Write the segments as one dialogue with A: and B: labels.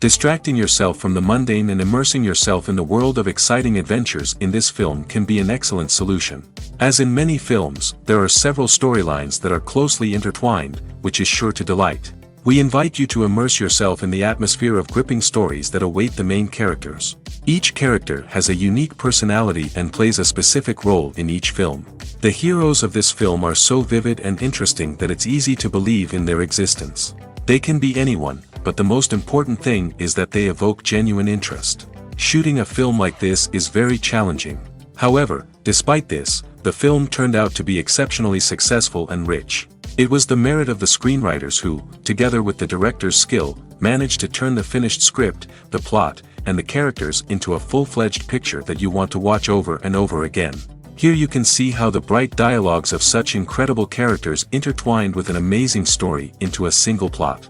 A: Distracting yourself from the mundane and immersing yourself in the world of exciting adventures in this film can be an excellent solution. As in many films, there are several storylines that are closely intertwined, which is sure to delight. We invite you to immerse yourself in the atmosphere of gripping stories that await the main characters. Each character has a unique personality and plays a specific role in each film. The heroes of this film are so vivid and interesting that it's easy to believe in their existence. They can be anyone, but the most important thing is that they evoke genuine interest. Shooting a film like this is very challenging. However, despite this, the film turned out to be exceptionally successful and rich. It was the merit of the screenwriters who, together with the director's skill, managed to turn the finished script, the plot, and the characters into a full-fledged picture that you want to watch over and over again. Here you can see how the bright dialogues of such incredible characters intertwined with an amazing story into a single plot.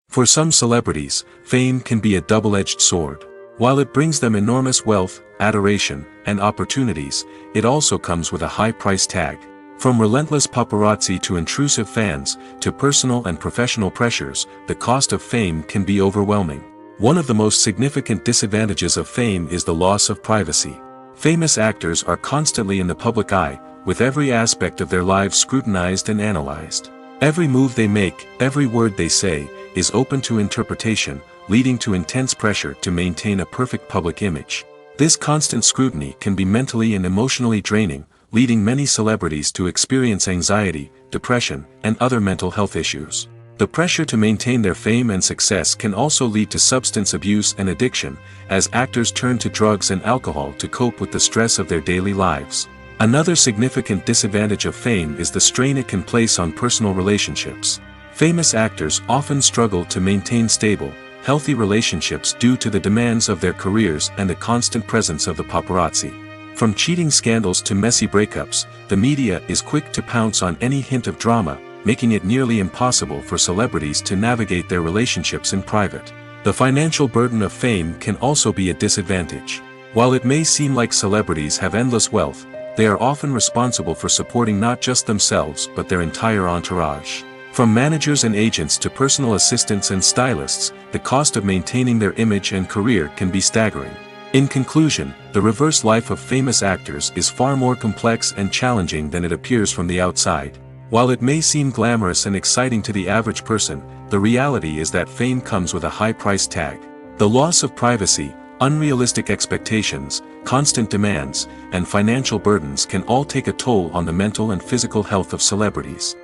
A: For some celebrities, fame can be a double-edged sword. While it brings them enormous wealth, adoration, and opportunities, it also comes with a high price tag. From relentless paparazzi to intrusive fans, to personal and professional pressures, the cost of fame can be overwhelming. One of the most significant disadvantages of fame is the loss of privacy. Famous actors are constantly in the public eye, with every aspect of their lives scrutinized and analyzed. Every move they make, every word they say, is open to interpretation, leading to intense pressure to maintain a perfect public image. This constant scrutiny can be mentally and emotionally draining, leading many celebrities to experience anxiety, depression, and other mental health issues. The pressure to maintain their fame and success can also lead to substance abuse and addiction, as actors turn to drugs and alcohol to cope with the stress of their daily lives. Another significant disadvantage of fame is the strain it can place on personal relationships. Famous actors often struggle to maintain stable, healthy relationships due to the demands of their careers and the constant presence of the paparazzi. From cheating scandals to messy breakups, the media is quick to pounce on any hint of drama, making it nearly impossible for celebrities to navigate their relationships in private. The financial burden of fame can also be a disadvantage. While it may seem like celebrities have endless wealth, they are often responsible for supporting not just themselves but their entire entourage. From managers and agents to personal assistants and stylists, the cost of maintaining their image and career can be staggering. In conclusion, the reverse life of famous actors is far more complex and challenging than it appears from the outside. While it may seem glamorous and exciting to the average person, the reality is that fame comes with a high price tag. The loss of privacy, unrealistic expectations, constant demands, and financial burdens can all take a toll on the mental and physical health of celebrities.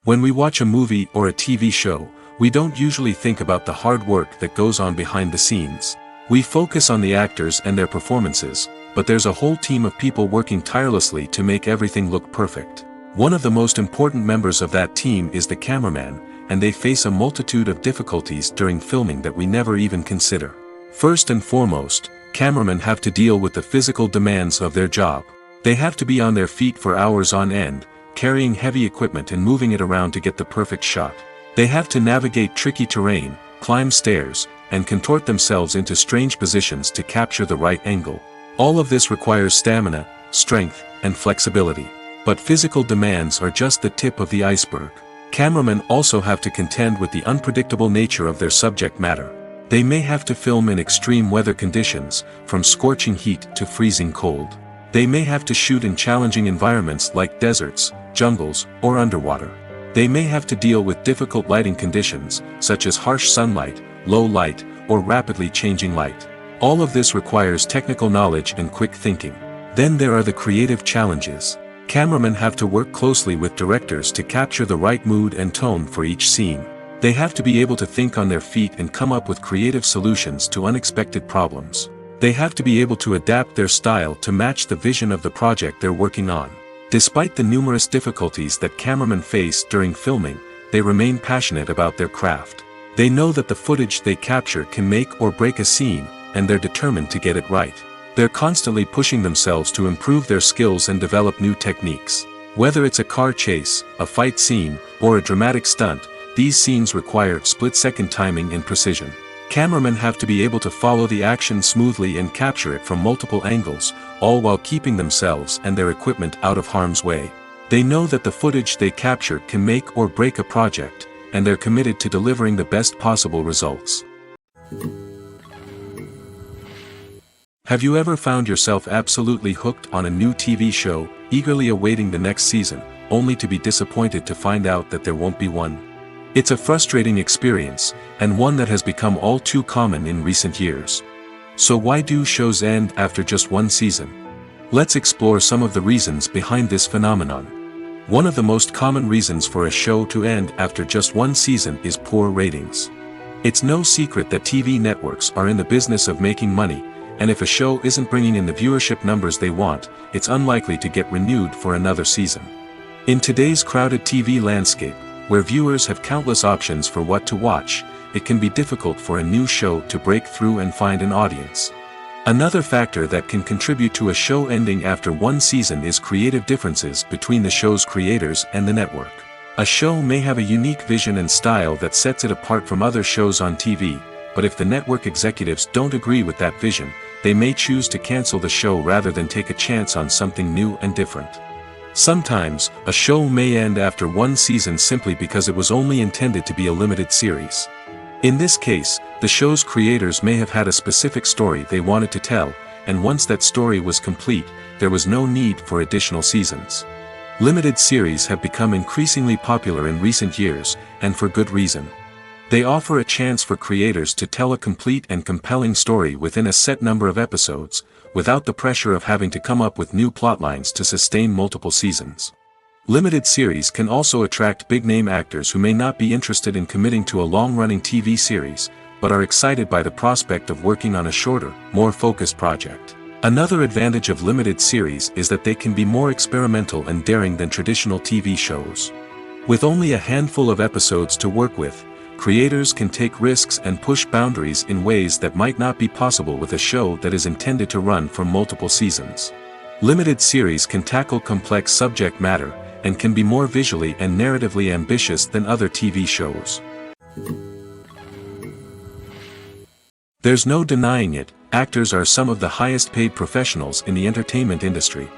A: When we watch a movie or a TV show, we don't usually think about the hard work that goes on behind the scenes. We focus on the actors and their performances, but there's a whole team of people working tirelessly to make everything look perfect. One of the most important members of that team is the cameraman, and they face a multitude of difficulties during filming that we never even consider. First and foremost, cameramen have to deal with the physical demands of their job. They have to be on their feet for hours on end, carrying heavy equipment and moving it around to get the perfect shot. They have to navigate tricky terrain, climb stairs, and contort themselves into strange positions to capture the right angle. All of this requires stamina, strength, and flexibility. But physical demands are just the tip of the iceberg. Cameramen also have to contend with the unpredictable nature of their subject matter. They may have to film in extreme weather conditions, from scorching heat to freezing cold. They may have to shoot in challenging environments like deserts, jungles, or underwater. They may have to deal with difficult lighting conditions, such as harsh sunlight, low light, or rapidly changing light. All of this requires technical knowledge and quick thinking. Then there are the creative challenges. Cameramen have to work closely with directors to capture the right mood and tone for each scene. They have to be able to think on their feet and come up with creative solutions to unexpected problems. They have to be able to adapt their style to match the vision of the project they're working on. Despite the numerous difficulties that cameramen face during filming, they remain passionate about their craft. They know that the footage they capture can make or break a scene, and they're determined to get it right. They're constantly pushing themselves to improve their skills and develop new techniques. Whether it's a car chase, a fight scene, or a dramatic stunt, these scenes require split-second timing and precision. Cameramen have to be able to follow the action smoothly and capture it from multiple angles, all while keeping themselves and their equipment out of harm's way. They know that the footage they capture can make or break a project, and they're committed to delivering the best possible results. Have you ever found yourself absolutely hooked on a new TV show, eagerly awaiting the next season, only to be disappointed to find out that there won't be one? It's a frustrating experience, and one that has become all too common in recent years. So why do shows end after just one season? Let's explore some of the reasons behind this phenomenon. One of the most common reasons for a show to end after just one season is poor ratings. It's no secret that TV networks are in the business of making money, and if a show isn't bringing in the viewership numbers they want, it's unlikely to get renewed for another season. In today's crowded TV landscape, where viewers have countless options for what to watch, it can be difficult for a new show to break through and find an audience. Another factor that can contribute to a show ending after one season is creative differences between the show's creators and the network. A show may have a unique vision and style that sets it apart from other shows on TV, but if the network executives don't agree with that vision, they may choose to cancel the show rather than take a chance on something new and different. Sometimes, a show may end after one season simply because it was only intended to be a limited series. In this case, the show's creators may have had a specific story they wanted to tell, and once that story was complete, there was no need for additional seasons. Limited series have become increasingly popular in recent years, and for good reason. They offer a chance for creators to tell a complete and compelling story within a set number of episodes, without the pressure of having to come up with new plotlines to sustain multiple seasons. Limited series can also attract big-name actors who may not be interested in committing to a long-running TV series, but are excited by the prospect of working on a shorter, more focused project. Another advantage of limited series is that they can be more experimental and daring than traditional TV shows. With only a handful of episodes to work with, creators can take risks and push boundaries in ways that might not be possible with a show that is intended to run for multiple seasons. Limited series can tackle complex subject matter, and can be more visually and narratively ambitious than other TV shows. There's no denying it, actors are some of the highest paid professionals in the entertainment industry.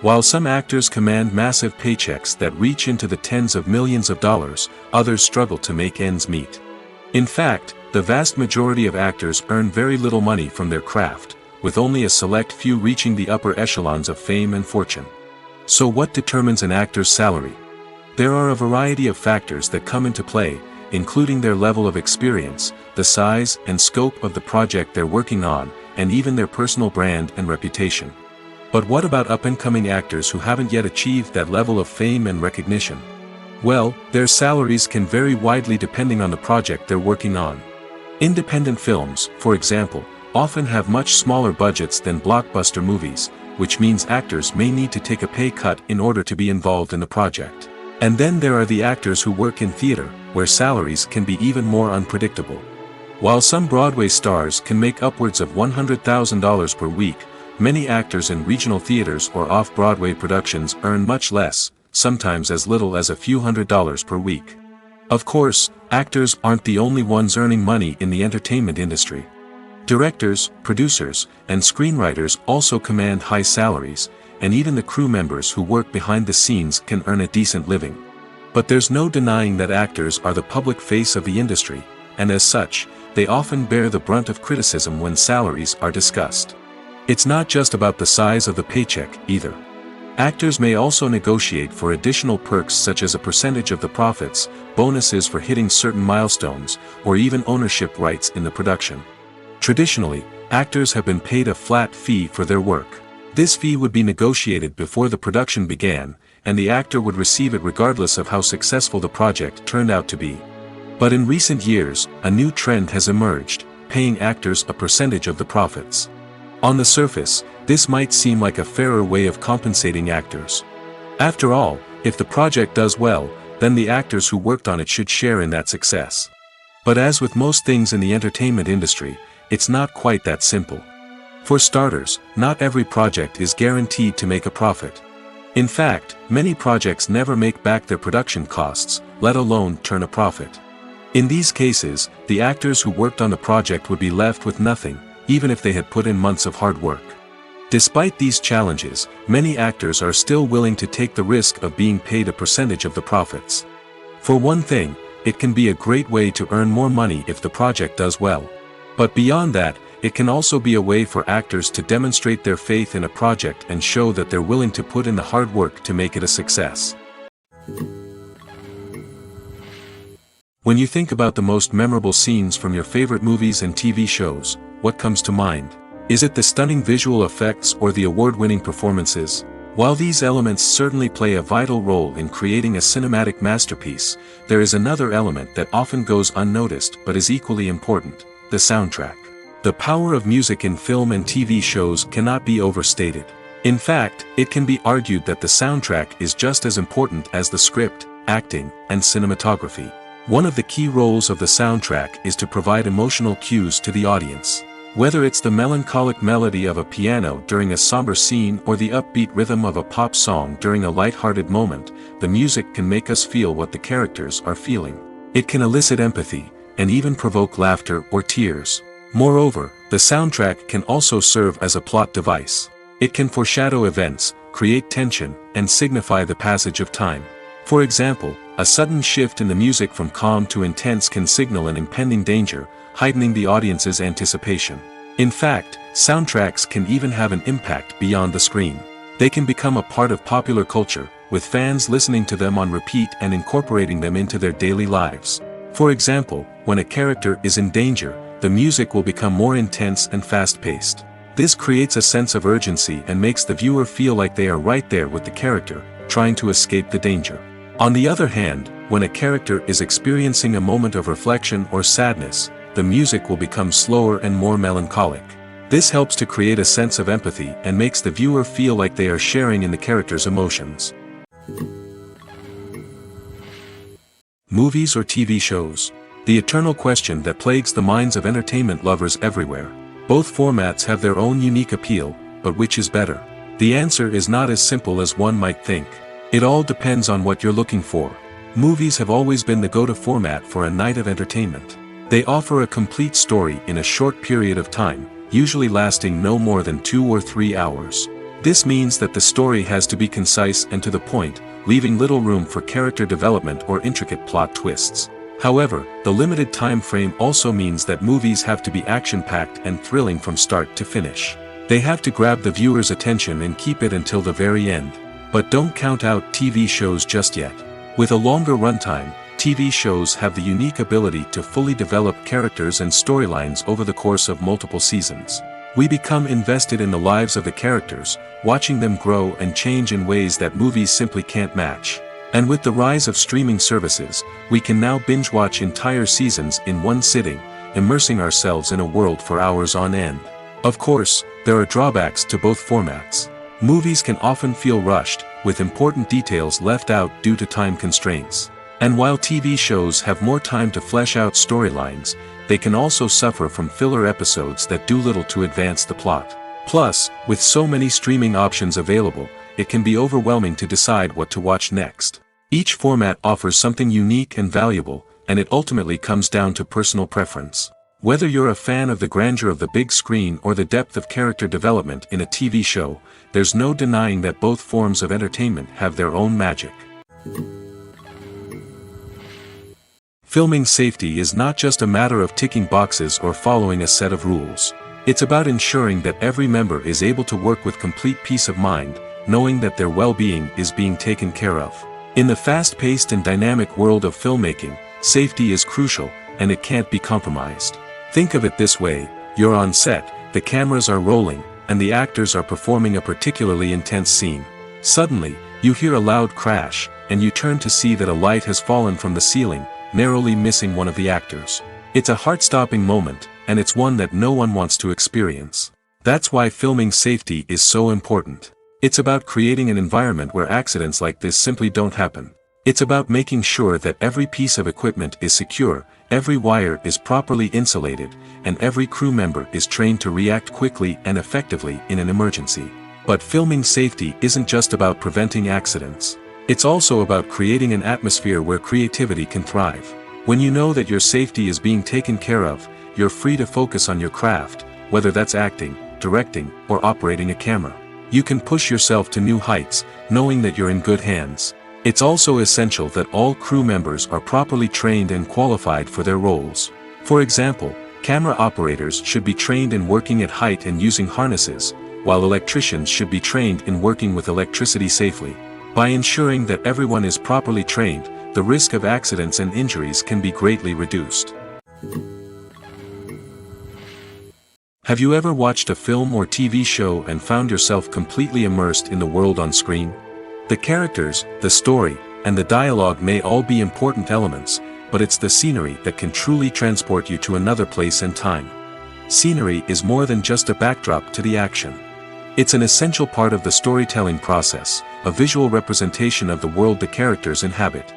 A: While some actors command massive paychecks that reach into the tens of millions of dollars, others struggle to make ends meet. In fact, the vast majority of actors earn very little money from their craft, with only a select few reaching the upper echelons of fame and fortune. So what determines an actor's salary? There are a variety of factors that come into play, including their level of experience, the size and scope of the project they're working on, and even their personal brand and reputation. But what about up-and-coming actors who haven't yet achieved that level of fame and recognition? Well, their salaries can vary widely depending on the project they're working on. Independent films, for example, often have much smaller budgets than blockbuster movies, which means actors may need to take a pay cut in order to be involved in the project. And then there are the actors who work in theater, where salaries can be even more unpredictable. While some Broadway stars can make upwards of $100,000 per week, many actors in regional theaters or off-Broadway productions earn much less, sometimes as little as a few $100s per week. Of course, actors aren't the only ones earning money in the entertainment industry. Directors, producers, and screenwriters also command high salaries, and even the crew members who work behind the scenes can earn a decent living. But there's no denying that actors are the public face of the industry, and as such, they often bear the brunt of criticism when salaries are discussed. It's not just about the size of the paycheck, either. Actors may also negotiate for additional perks such as a percentage of the profits, bonuses for hitting certain milestones, or even ownership rights in the production. Traditionally, actors have been paid a flat fee for their work. This fee would be negotiated before the production began, and the actor would receive it regardless of how successful the project turned out to be. But in recent years, a new trend has emerged, paying actors a percentage of the profits. On the surface, this might seem like a fairer way of compensating actors. After all, if the project does well, then the actors who worked on it should share in that success. But as with most things in the entertainment industry, it's not quite that simple. For starters, not every project is guaranteed to make a profit. In fact, many projects never make back their production costs, let alone turn a profit. In these cases, the actors who worked on the project would be left with nothing, even if they had put in months of hard work. Despite these challenges, many actors are still willing to take the risk of being paid a percentage of the profits. For one thing, it can be a great way to earn more money if the project does well. But beyond that, it can also be a way for actors to demonstrate their faith in a project and show that they're willing to put in the hard work to make it a success. When you think about the most memorable scenes from your favorite movies and TV shows, what comes to mind? Is it the stunning visual effects or the award-winning performances? While these elements certainly play a vital role in creating a cinematic masterpiece, there is another element that often goes unnoticed but is equally important: the soundtrack. The power of music in film and TV shows cannot be overstated. In fact, it can be argued that the soundtrack is just as important as the script, acting, and cinematography. One of the key roles of the soundtrack is to provide emotional cues to the audience. Whether it's the melancholic melody of a piano during a somber scene or the upbeat rhythm of a pop song during a light-hearted moment, the music can make us feel what the characters are feeling. It can elicit empathy, and even provoke laughter or tears. Moreover, the soundtrack can also serve as a plot device. It can foreshadow events, create tension, and signify the passage of time. For example, a sudden shift in the music from calm to intense can signal an impending danger, heightening the audience's anticipation. In fact, soundtracks can even have an impact beyond the screen. They can become a part of popular culture, with fans listening to them on repeat and incorporating them into their daily lives. For example, when a character is in danger, the music will become more intense and fast-paced. This creates a sense of urgency and makes the viewer feel like they are right there with the character, trying to escape the danger. On the other hand, when a character is experiencing a moment of reflection or sadness, the music will become slower and more melancholic. This helps to create a sense of empathy and makes the viewer feel like they are sharing in the character's emotions. Movies or TV shows? The eternal question that plagues the minds of entertainment lovers everywhere. Both formats have their own unique appeal, but which is better? The answer is not as simple as one might think. It all depends on what you're looking for. Movies have always been the go-to format for a night of entertainment. They offer a complete story in a short period of time, usually lasting no more than 2 or 3 hours. This means that the story has to be concise and to the point, leaving little room for character development or intricate plot twists. However, the limited time frame also means that movies have to be action-packed and thrilling from start to finish. They have to grab the viewer's attention and keep it until the very end. But don't count out TV shows just yet. With a longer runtime, TV shows have the unique ability to fully develop characters and storylines over the course of multiple seasons. We become invested in the lives of the characters, watching them grow and change in ways that movies simply can't match. And with the rise of streaming services, we can now binge-watch entire seasons in one sitting, immersing ourselves in a world for hours on end. Of course, there are drawbacks to both formats. Movies can often feel rushed, with important details left out due to time constraints. And while TV shows have more time to flesh out storylines, they can also suffer from filler episodes that do little to advance the plot. Plus, with so many streaming options available, it can be overwhelming to decide what to watch next. Each format offers something unique and valuable, and it ultimately comes down to personal preference. Whether you're a fan of the grandeur of the big screen or the depth of character development in a TV show, there's no denying that both forms of entertainment have their own magic. Filming safety is not just a matter of ticking boxes or following a set of rules. It's about ensuring that every member is able to work with complete peace of mind, knowing that their well-being is being taken care of. In the fast-paced and dynamic world of filmmaking, safety is crucial, and it can't be compromised. Think of it this way: you're on set, the cameras are rolling, and the actors are performing a particularly intense scene. Suddenly, you hear a loud crash, and you turn to see that a light has fallen from the ceiling, narrowly missing one of the actors. It's a heart-stopping moment, and it's one that no one wants to experience. That's why filming safety is so important. It's about creating an environment where accidents like this simply don't happen. It's about making sure that every piece of equipment is secure, every wire is properly insulated, and every crew member is trained to react quickly and effectively in an emergency. But filming safety isn't just about preventing accidents. It's also about creating an atmosphere where creativity can thrive. When you know that your safety is being taken care of, you're free to focus on your craft, whether that's acting, directing or operating a camera. You can push yourself to new heights, knowing that you're in good hands. It's also essential that all crew members are properly trained and qualified for their roles. For example, camera operators should be trained in working at height and using harnesses, while electricians should be trained in working with electricity safely. By ensuring that everyone is properly trained, the risk of accidents and injuries can be greatly reduced. Have you ever watched a film or TV show and found yourself completely immersed in the world on screen? The characters, the story, and the dialogue may all be important elements, but it's the scenery that can truly transport you to another place and time. Scenery is more than just a backdrop to the action. It's an essential part of the storytelling process, a visual representation of the world the characters inhabit.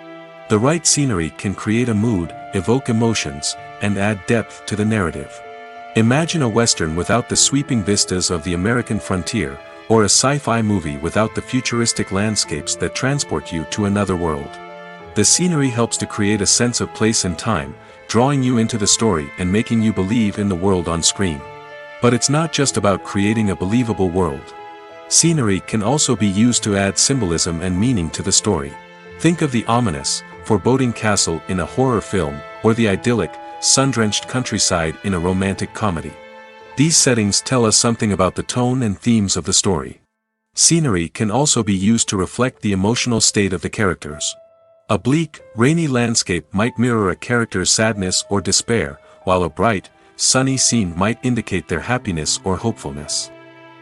A: The right scenery can create a mood, evoke emotions, and add depth to the narrative. Imagine a Western without the sweeping vistas of the American frontier, or a sci-fi movie without the futuristic landscapes that transport you to another world. The scenery helps to create a sense of place and time, drawing you into the story and making you believe in the world on screen. But it's not just about creating a believable world. Scenery can also be used to add symbolism and meaning to the story. Think of the ominous, foreboding castle in a horror film, or the idyllic, sun-drenched countryside in a romantic comedy. These settings tell us something about the tone and themes of the story. Scenery can also be used to reflect the emotional state of the characters. A bleak, rainy landscape might mirror a character's sadness or despair, while a bright, sunny scene might indicate their happiness or hopefulness.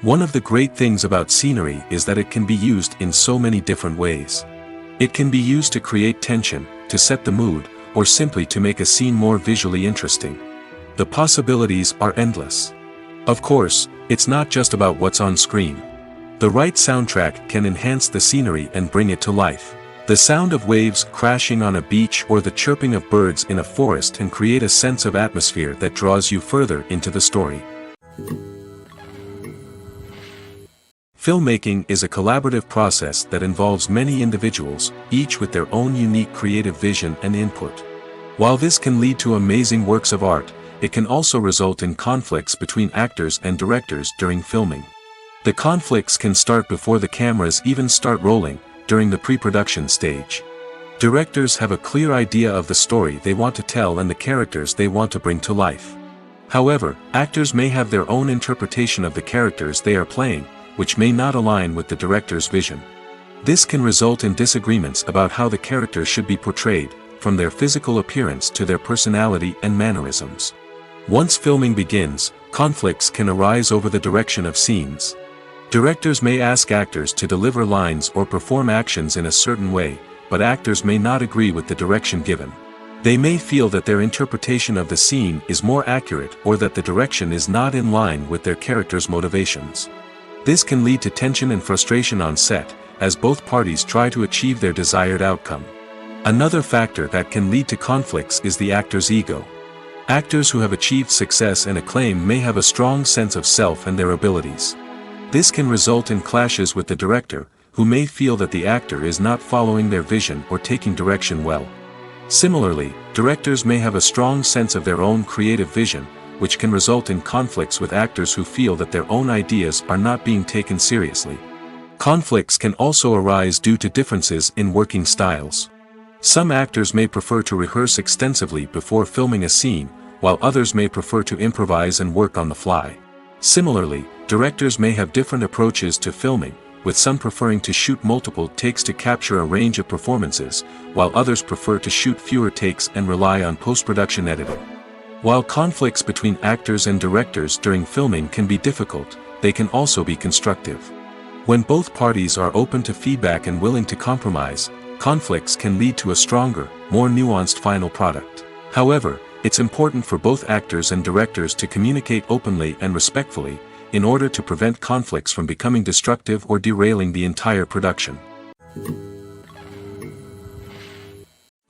A: One of the great things about scenery is that it can be used in so many different ways. It can be used to create tension, to set the mood, or simply to make a scene more visually interesting. The possibilities are endless. Of course, it's not just about what's on screen. The right soundtrack can enhance the scenery and bring it to life. The sound of waves crashing on a beach or the chirping of birds in a forest can create a sense of atmosphere that draws you further into the story. Filmmaking is a collaborative process that involves many individuals, each with their own unique creative vision and input. While this can lead to amazing works of art, it can also result in conflicts between actors and directors during filming. The conflicts can start before the cameras even start rolling, during the pre-production stage. Directors have a clear idea of the story they want to tell and the characters they want to bring to life. However, actors may have their own interpretation of the characters they are playing, which may not align with the director's vision. This can result in disagreements about how the characters should be portrayed, from their physical appearance to their personality and mannerisms. Once filming begins, conflicts can arise over the direction of scenes. Directors may ask actors to deliver lines or perform actions in a certain way, but actors may not agree with the direction given. They may feel that their interpretation of the scene is more accurate or that the direction is not in line with their character's motivations. This can lead to tension and frustration on set, as both parties try to achieve their desired outcome. Another factor that can lead to conflicts is the actor's ego. Actors who have achieved success and acclaim may have a strong sense of self and their abilities. This can result in clashes with the director, who may feel that the actor is not following their vision or taking direction well. Similarly, directors may have a strong sense of their own creative vision, which can result in conflicts with actors who feel that their own ideas are not being taken seriously. Conflicts can also arise due to differences in working styles. Some actors may prefer to rehearse extensively before filming a scene, while others may prefer to improvise and work on the fly. Similarly, directors may have different approaches to filming, with some preferring to shoot multiple takes to capture a range of performances, while others prefer to shoot fewer takes and rely on post-production editing. While conflicts between actors and directors during filming can be difficult, they can also be constructive. When both parties are open to feedback and willing to compromise, conflicts can lead to a stronger, more nuanced final product. However, it's important for both actors and directors to communicate openly and respectfully, in order to prevent conflicts from becoming destructive or derailing the entire production.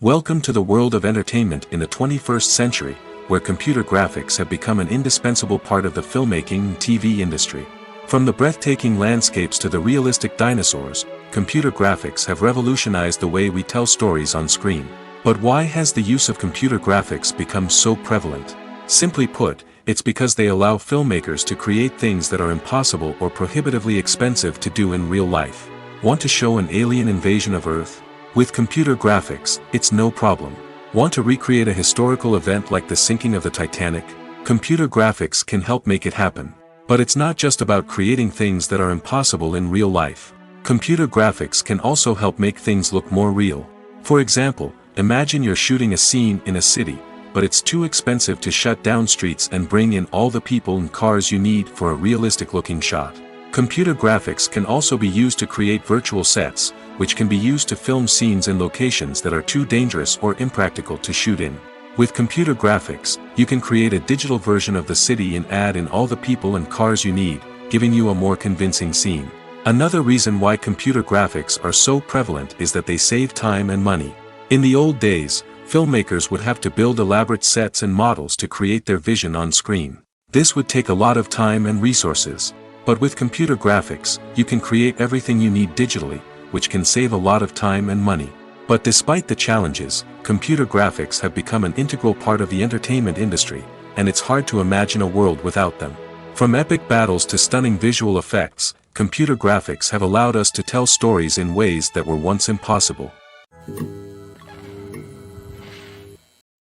A: Welcome to the world of entertainment in the 21st century, where computer graphics have become an indispensable part of the filmmaking and TV industry. From the breathtaking landscapes to the realistic dinosaurs, computer graphics have revolutionized the way we tell stories on screen. But why has the use of computer graphics become so prevalent? Simply put, it's because they allow filmmakers to create things that are impossible or prohibitively expensive to do in real life. Want to show an alien invasion of Earth? With computer graphics, it's no problem. Want to recreate a historical event like the sinking of the Titanic? Computer graphics can help make it happen. But it's not just about creating things that are impossible in real life. Computer graphics can also help make things look more real. For example, imagine you're shooting a scene in a city, but it's too expensive to shut down streets and bring in all the people and cars you need for a realistic-looking shot. Computer graphics can also be used to create virtual sets, which can be used to film scenes in locations that are too dangerous or impractical to shoot in. With computer graphics, you can create a digital version of the city and add in all the people and cars you need, giving you a more convincing scene. Another reason why computer graphics are so prevalent is that they save time and money. In the old days, filmmakers would have to build elaborate sets and models to create their vision on screen. This would take a lot of time and resources. But with computer graphics, you can create everything you need digitally, which can save a lot of time and money. But despite the challenges, computer graphics have become an integral part of the entertainment industry, and it's hard to imagine a world without them. From epic battles to stunning visual effects, computer graphics have allowed us to tell stories in ways that were once impossible.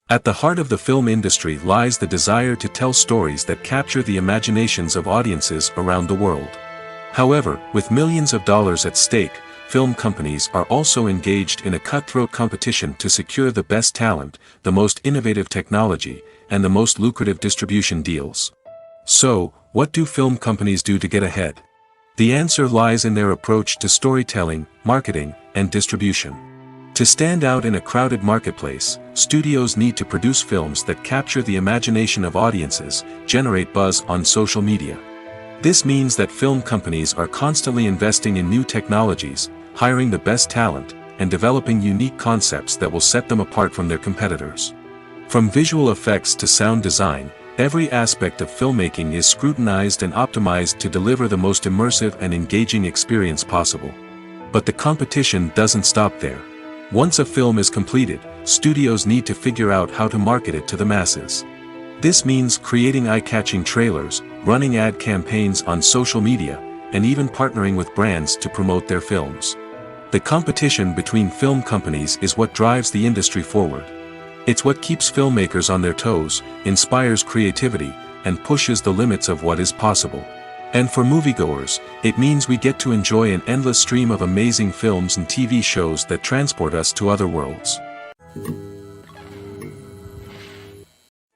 A: At the heart of the film industry lies the desire to tell stories that capture the imaginations of audiences around the world. However, with millions of dollars at stake, film companies are also engaged in a cutthroat competition to secure the best talent, the most innovative technology, and the most lucrative distribution deals. So, what do film companies do to get ahead? The answer lies in their approach to storytelling, marketing, and distribution. To stand out in a crowded marketplace, studios need to produce films that capture the imagination of audiences, generate buzz on social media. This means that film companies are constantly investing in new technologies, hiring the best talent, and developing unique concepts that will set them apart from their competitors. From visual effects to sound design, every aspect of filmmaking is scrutinized and optimized to deliver the most immersive and engaging experience possible. But the competition doesn't stop there. Once a film is completed, studios need to figure out how to market it to the masses. This means creating eye-catching trailers, running ad campaigns on social media, and even partnering with brands to promote their films. The competition between film companies is what drives the industry forward. It's what keeps filmmakers on their toes, inspires creativity, and pushes the limits of what is possible. And for moviegoers, it means we get to enjoy an endless stream of amazing films and TV shows that transport us to other worlds.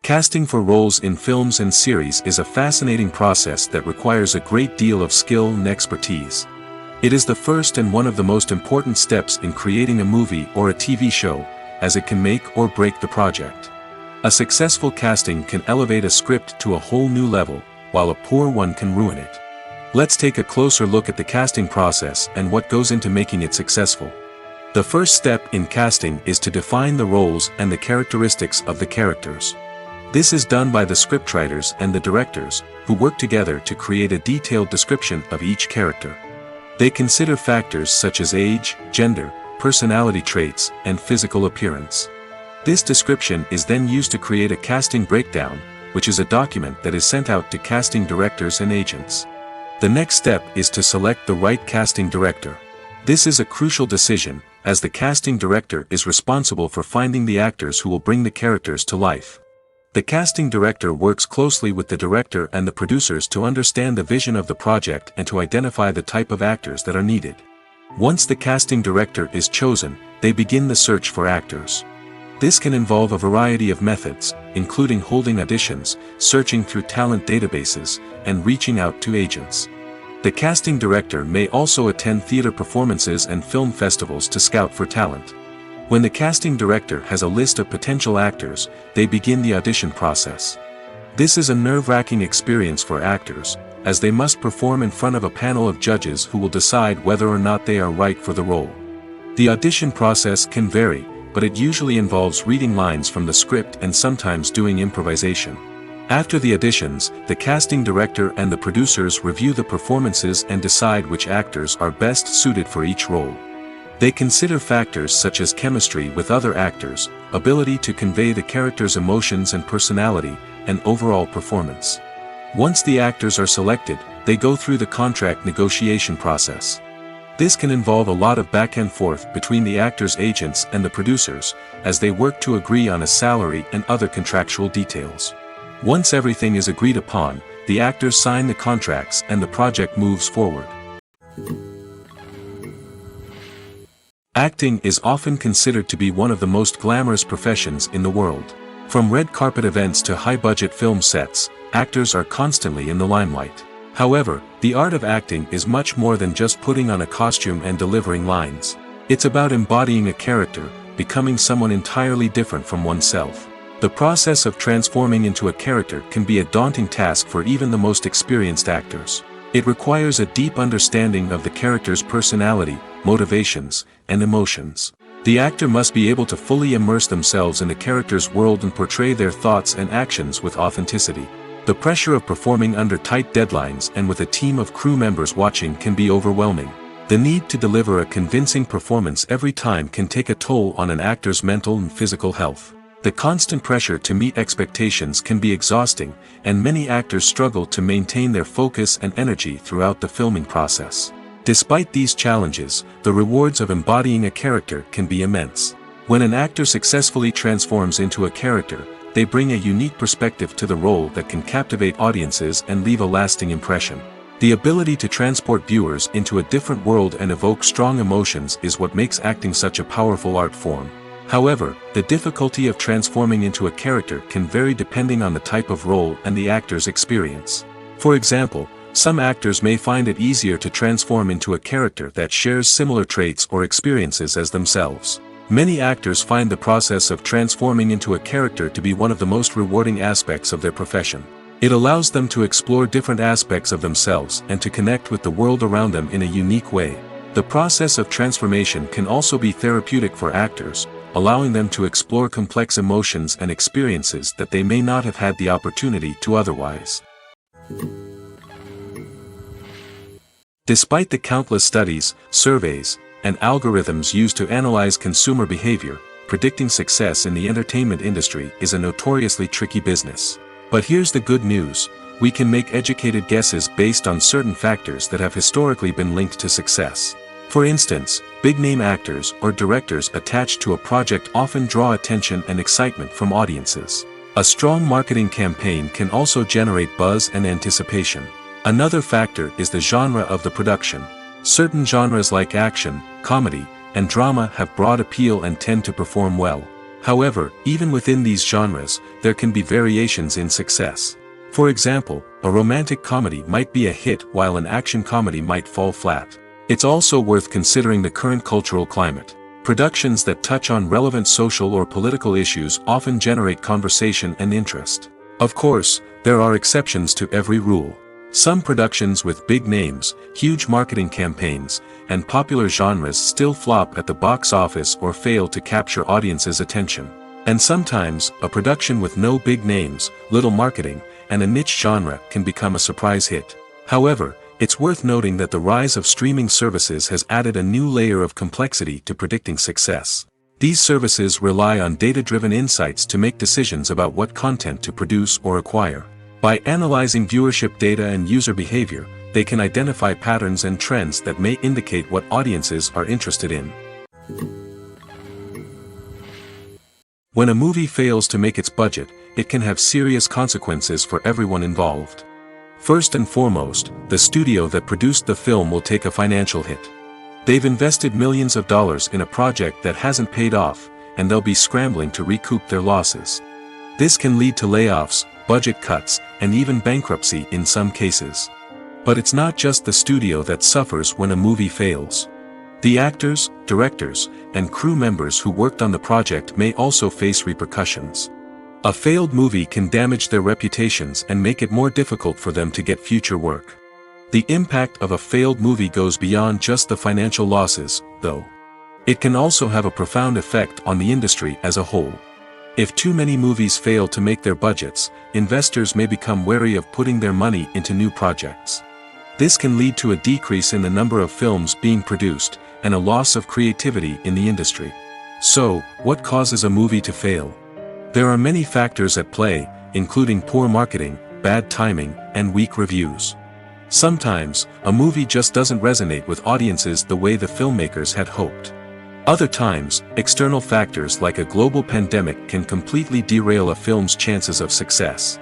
A: Casting for roles in films and series is a fascinating process that requires a great deal of skill and expertise. It is the first and one of the most important steps in creating a movie or a TV show, as it can make or break the project. A successful casting can elevate a script to a whole new level, while a poor one can ruin it. Let's take a closer look at the casting process and what goes into making it successful. The first step in casting is to define the roles and the characteristics of the characters. This is done by the scriptwriters and the directors, who work together to create a detailed description of each character. They consider factors such as age, gender, personality traits, and physical appearance. This description is then used to create a casting breakdown, which is a document that is sent out to casting directors and agents. The next step is to select the right casting director. This is a crucial decision, as the casting director is responsible for finding the actors who will bring the characters to life. The casting director works closely with the director and the producers to understand the vision of the project and to identify the type of actors that are needed. Once the casting director is chosen, they begin the search for actors. This can involve a variety of methods, including holding auditions, searching through talent databases, and reaching out to agents. The casting director may also attend theater performances and film festivals to scout for talent. When the casting director has a list of potential actors, they begin the audition process. This is a nerve-wracking experience for actors, as they must perform in front of a panel of judges who will decide whether or not they are right for the role. The audition process can vary, but it usually involves reading lines from the script and sometimes doing improvisation. After the auditions, the casting director and the producers review the performances and decide which actors are best suited for each role. They consider factors such as chemistry with other actors, ability to convey the character's emotions and personality, and overall performance. Once the actors are selected, they go through the contract negotiation process. This can involve a lot of back and forth between the actors' agents and the producers, as they work to agree on a salary and other contractual details. Once everything is agreed upon, the actors sign the contracts and the project moves forward. Acting is often considered to be one of the most glamorous professions in the world. From red carpet events to high-budget film sets, actors are constantly in the limelight. However, the art of acting is much more than just putting on a costume and delivering lines. It's about embodying a character, becoming someone entirely different from oneself. The process of transforming into a character can be a daunting task for even the most experienced actors. It requires a deep understanding of the character's personality, motivations, and emotions. The actor must be able to fully immerse themselves in the character's world and portray their thoughts and actions with authenticity. The pressure of performing under tight deadlines and with a team of crew members watching can be overwhelming. The need to deliver a convincing performance every time can take a toll on an actor's mental and physical health. The constant pressure to meet expectations can be exhausting, and many actors struggle to maintain their focus and energy throughout the filming process. Despite these challenges, the rewards of embodying a character can be immense. When an actor successfully transforms into a character, they bring a unique perspective to the role that can captivate audiences and leave a lasting impression. The ability to transport viewers into a different world and evoke strong emotions is what makes acting such a powerful art form. However, the difficulty of transforming into a character can vary depending on the type of role and the actor's experience. For example, some actors may find it easier to transform into a character that shares similar traits or experiences as themselves. Many actors find the process of transforming into a character to be one of the most rewarding aspects of their profession. It allows them to explore different aspects of themselves and to connect with the world around them in a unique way. The process of transformation can also be therapeutic for actors, allowing them to explore complex emotions and experiences that they may not have had the opportunity to otherwise. Despite the countless studies, surveys, and algorithms used to analyze consumer behavior, predicting success in the entertainment industry is a notoriously tricky business. But here's the good news: we can make educated guesses based on certain factors that have historically been linked to success. For instance, big-name actors or directors attached to a project often draw attention and excitement from audiences. A strong marketing campaign can also generate buzz and anticipation. Another factor is the genre of the production. Certain genres like action, comedy, and drama have broad appeal and tend to perform well. However, even within these genres, there can be variations in success. For example, a romantic comedy might be a hit while an action comedy might fall flat. It's also worth considering the current cultural climate. Productions that touch on relevant social or political issues often generate conversation and interest. Of course, there are exceptions to every rule. Some productions with big names, huge marketing campaigns, and popular genres still flop at the box office or fail to capture audiences' attention. And sometimes, a production with no big names, little marketing, and a niche genre can become a surprise hit. However, it's worth noting that the rise of streaming services has added a new layer of complexity to predicting success. These services rely on data-driven insights to make decisions about what content to produce or acquire. By analyzing viewership data and user behavior, they can identify patterns and trends that may indicate what audiences are interested in. When a movie fails to make its budget, it can have serious consequences for everyone involved. First and foremost, the studio that produced the film will take a financial hit. They've invested millions of dollars in a project that hasn't paid off, and they'll be scrambling to recoup their losses. This can lead to layoffs, budget cuts, and even bankruptcy in some cases. But it's not just the studio that suffers when a movie fails. The actors, directors, and crew members who worked on the project may also face repercussions. A failed movie can damage their reputations and make it more difficult for them to get future work. The impact of a failed movie goes beyond just the financial losses, though. It can also have a profound effect on the industry as a whole. If too many movies fail to make their budgets, investors may become wary of putting their money into new projects. This can lead to a decrease in the number of films being produced, and a loss of creativity in the industry. So, what causes a movie to fail? There are many factors at play, including poor marketing, bad timing, and weak reviews. Sometimes, a movie just doesn't resonate with audiences the way the filmmakers had hoped. Other times, external factors like a global pandemic can completely derail a film's chances of success.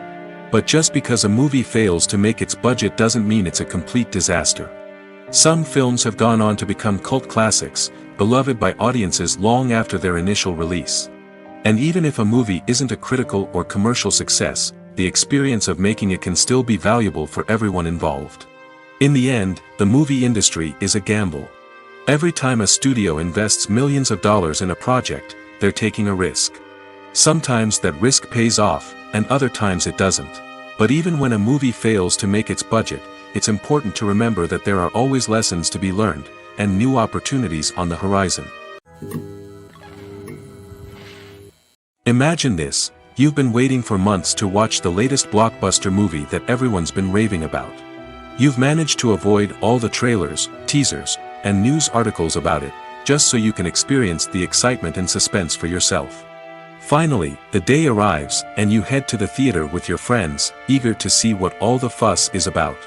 A: But just because a movie fails to make its budget doesn't mean it's a complete disaster. Some films have gone on to become cult classics, beloved by audiences long after their initial release. And even if a movie isn't a critical or commercial success, the experience of making it can still be valuable for everyone involved. In the end, the movie industry is a gamble. Every time a studio invests millions of dollars in a project, they're taking a risk. Sometimes that risk pays off, and other times it doesn't. But even when a movie fails to make its budget, it's important to remember that there are always lessons to be learned, and new opportunities on the horizon. Imagine this: you've been waiting for months to watch the latest blockbuster movie that everyone's been raving about. You've managed to avoid all the trailers, teasers, and news articles about it, just so you can experience the excitement and suspense for yourself. Finally, the day arrives, and you head to the theater with your friends, eager to see what all the fuss is about.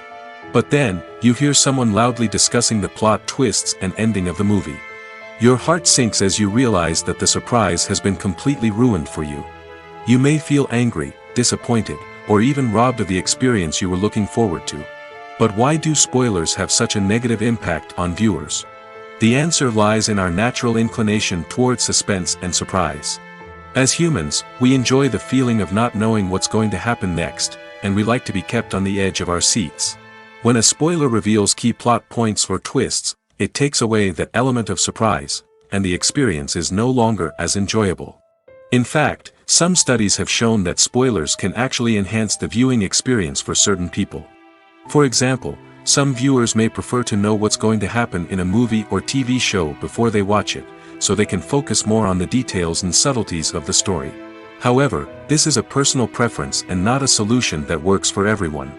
A: But then, you hear someone loudly discussing the plot twists and ending of the movie. Your heart sinks as you realize that the surprise has been completely ruined for you. You may feel angry, disappointed, or even robbed of the experience you were looking forward to. But why do spoilers have such a negative impact on viewers? The answer lies in our natural inclination toward suspense and surprise. As humans, we enjoy the feeling of not knowing what's going to happen next, and we like to be kept on the edge of our seats. When a spoiler reveals key plot points or twists, it takes away that element of surprise, and the experience is no longer as enjoyable. In fact, some studies have shown that spoilers can actually enhance the viewing experience for certain people. For example, some viewers may prefer to know what's going to happen in a movie or TV show before they watch it, so they can focus more on the details and subtleties of the story. However, this is a personal preference and not a solution that works for everyone.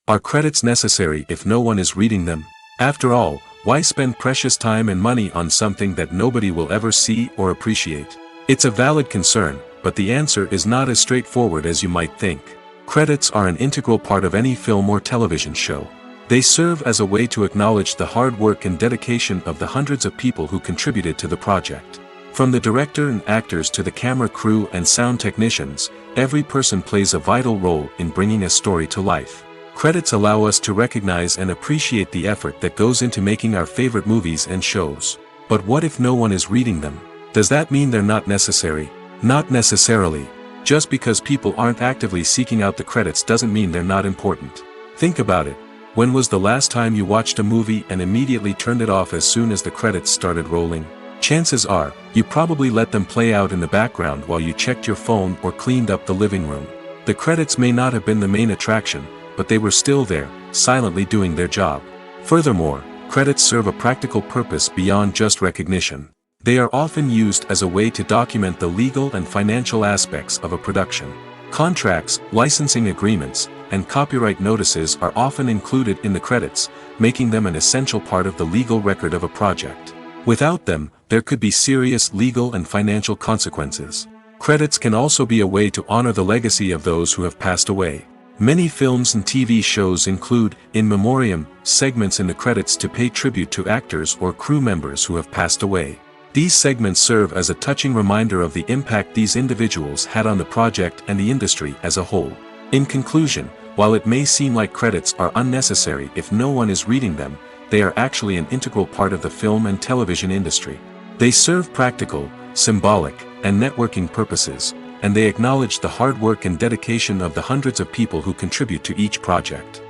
A: Are credits necessary if no one is reading them? After all, why spend precious time and money on something that nobody will ever see or appreciate? It's a valid concern, but the answer is not as straightforward as you might think. Credits are an integral part of any film or television show. They serve as a way to acknowledge the hard work and dedication of the hundreds of people who contributed to the project. From the director and actors to the camera crew and sound technicians, every person plays a vital role in bringing a story to life. Credits allow us to recognize and appreciate the effort that goes into making our favorite movies and shows. But what if no one is reading them? Does that mean they're not necessary? Not necessarily. Just because people aren't actively seeking out the credits doesn't mean they're not important. Think about it. When was the last time you watched a movie and immediately turned it off as soon as the credits started rolling? Chances are, you probably let them play out in the background while you checked your phone or cleaned up the living room. The credits may not have been the main attraction, but they were still there, silently doing their job. Furthermore, credits serve a practical purpose beyond just recognition. They are often used as a way to document the legal and financial aspects of a production. Contracts, licensing agreements, and copyright notices are often included in the credits, making them an essential part of the legal record of a project. Without them, there could be serious legal and financial consequences. Credits can also be a way to honor the legacy of those who have passed away. Many films and TV shows include, in memoriam, segments in the credits to pay tribute to actors or crew members who have passed away. These segments serve as a touching reminder of the impact these individuals had on the project and the industry as a whole. In conclusion, while it may seem like credits are unnecessary if no one is reading them, they are actually an integral part of the film and television industry. They serve practical, symbolic, and networking purposes, and they acknowledge the hard work and dedication of the hundreds of people who contribute to each project.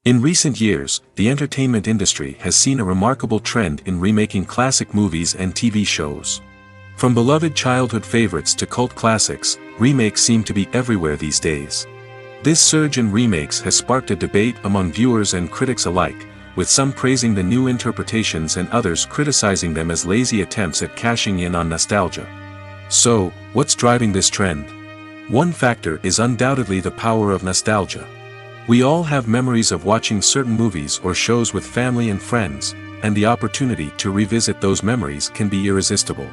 A: In recent years, the entertainment industry has seen a remarkable trend in remaking classic movies and TV shows. From beloved childhood favorites to cult classics, remakes seem to be everywhere these days. This surge in remakes has sparked a debate among viewers and critics alike, with some praising the new interpretations and others criticizing them as lazy attempts at cashing in on nostalgia. So, what's driving this trend? One factor is undoubtedly the power of nostalgia. We all have memories of watching certain movies or shows with family and friends, and the opportunity to revisit those memories can be irresistible.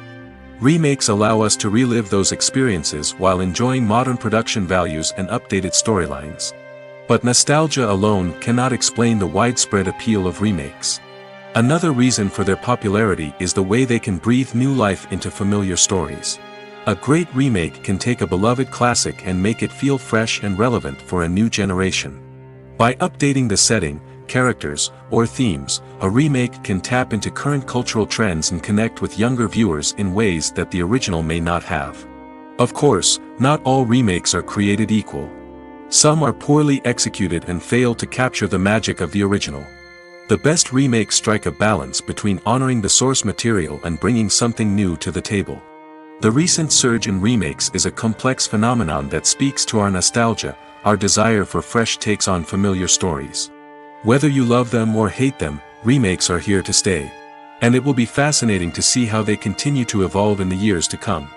A: Remakes allow us to relive those experiences while enjoying modern production values and updated storylines. But nostalgia alone cannot explain the widespread appeal of remakes. Another reason for their popularity is the way they can breathe new life into familiar stories. A great remake can take a beloved classic and make it feel fresh and relevant for a new generation. By updating the setting, characters, or themes, a remake can tap into current cultural trends and connect with younger viewers in ways that the original may not have. Of course, not all remakes are created equal. Some are poorly executed and fail to capture the magic of the original. The best remakes strike a balance between honoring the source material and bringing something new to the table. The recent surge in remakes is a complex phenomenon that speaks to our nostalgia, our desire for fresh takes on familiar stories. Whether you love them or hate them, remakes are here to stay. And it will be fascinating to see how they continue to evolve in the years to come.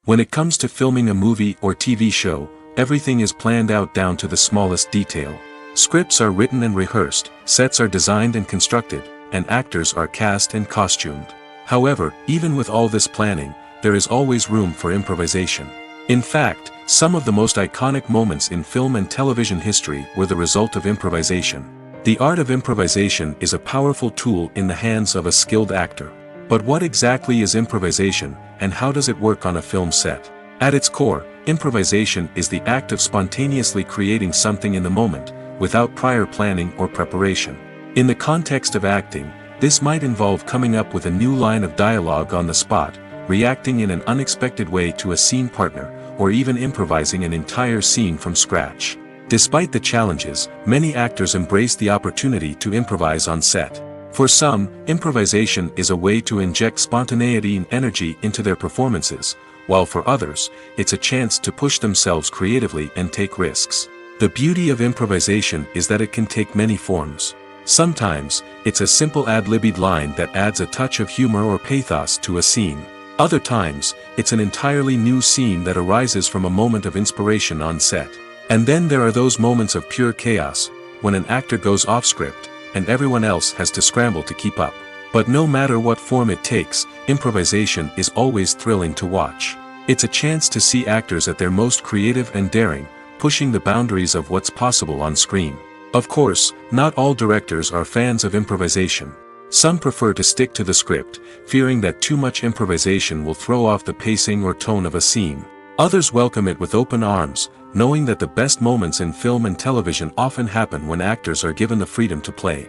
A: When it comes to filming a movie or TV show, everything is planned out down to the smallest detail. Scripts are written and rehearsed, sets are designed and constructed, and actors are cast and costumed. However, even with all this planning, there is always room for improvisation. In fact, some of the most iconic moments in film and television history were the result of improvisation. The art of improvisation is a powerful tool in the hands of a skilled actor. But what exactly is improvisation, and how does it work on a film set? At its core, improvisation is the act of spontaneously creating something in the moment, without prior planning or preparation. In the context of acting, this might involve coming up with a new line of dialogue on the spot, reacting in an unexpected way to a scene partner, or even improvising an entire scene from scratch. Despite the challenges, many actors embrace the opportunity to improvise on set. For some, improvisation is a way to inject spontaneity and energy into their performances, while for others, it's a chance to push themselves creatively and take risks. The beauty of improvisation is that it can take many forms. Sometimes, it's a simple ad-libbed line that adds a touch of humor or pathos to a scene. Other times, it's an entirely new scene that arises from a moment of inspiration on set. And then there are those moments of pure chaos, when an actor goes off script, and everyone else has to scramble to keep up. But no matter what form it takes, improvisation is always thrilling to watch. It's a chance to see actors at their most creative and daring, pushing the boundaries of what's possible on screen. Of course, not all directors are fans of improvisation. Some prefer to stick to the script, fearing that too much improvisation will throw off the pacing or tone of a scene. Others welcome it with open arms, knowing that the best moments in film and television often happen when actors are given the freedom to play.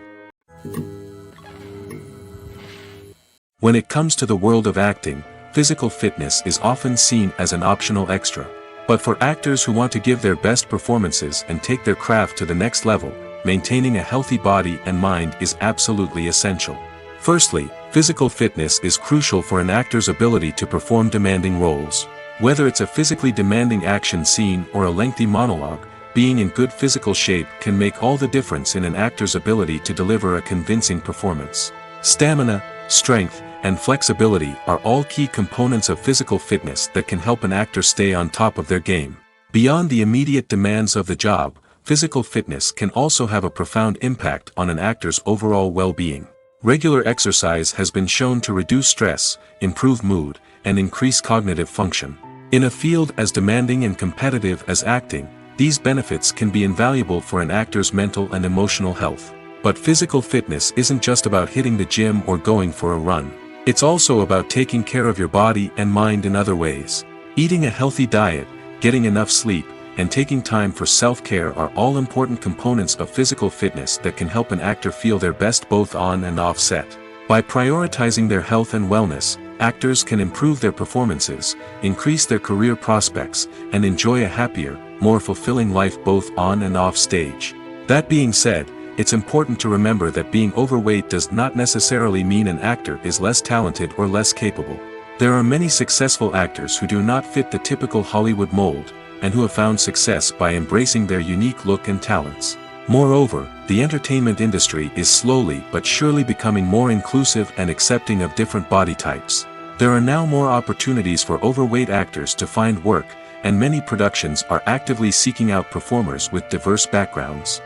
A: When it comes to the world of acting, physical fitness is often seen as an optional extra. But for actors who want to give their best performances and take their craft to the next level, maintaining a healthy body and mind is absolutely essential. Firstly, physical fitness is crucial for an actor's ability to perform demanding roles. Whether it's a physically demanding action scene or a lengthy monologue, being in good physical shape can make all the difference in an actor's ability to deliver a convincing performance. Stamina, strength, and flexibility are all key components of physical fitness that can help an actor stay on top of their game. Beyond the immediate demands of the job, physical fitness can also have a profound impact on an actor's overall well-being. Regular exercise has been shown to reduce stress, improve mood, and increase cognitive function. In a field as demanding and competitive as acting, these benefits can be invaluable for an actor's mental and emotional health. But physical fitness isn't just about hitting the gym or going for a run. It's also about taking care of your body and mind in other ways. Eating a healthy diet, getting enough sleep, and taking time for self-care are all important components of physical fitness that can help an actor feel their best both on and off set. By prioritizing their health and wellness, actors can improve their performances, increase their career prospects, and enjoy a happier, more fulfilling life both on and off stage. That being said, it's important to remember that being overweight does not necessarily mean an actor is less talented or less capable. There are many successful actors who do not fit the typical Hollywood mold, and who have found success by embracing their unique look and talents. Moreover, the entertainment industry is slowly but surely becoming more inclusive and accepting of different body types. There are now more opportunities for overweight actors to find work, and many productions are actively seeking out performers with diverse backgrounds.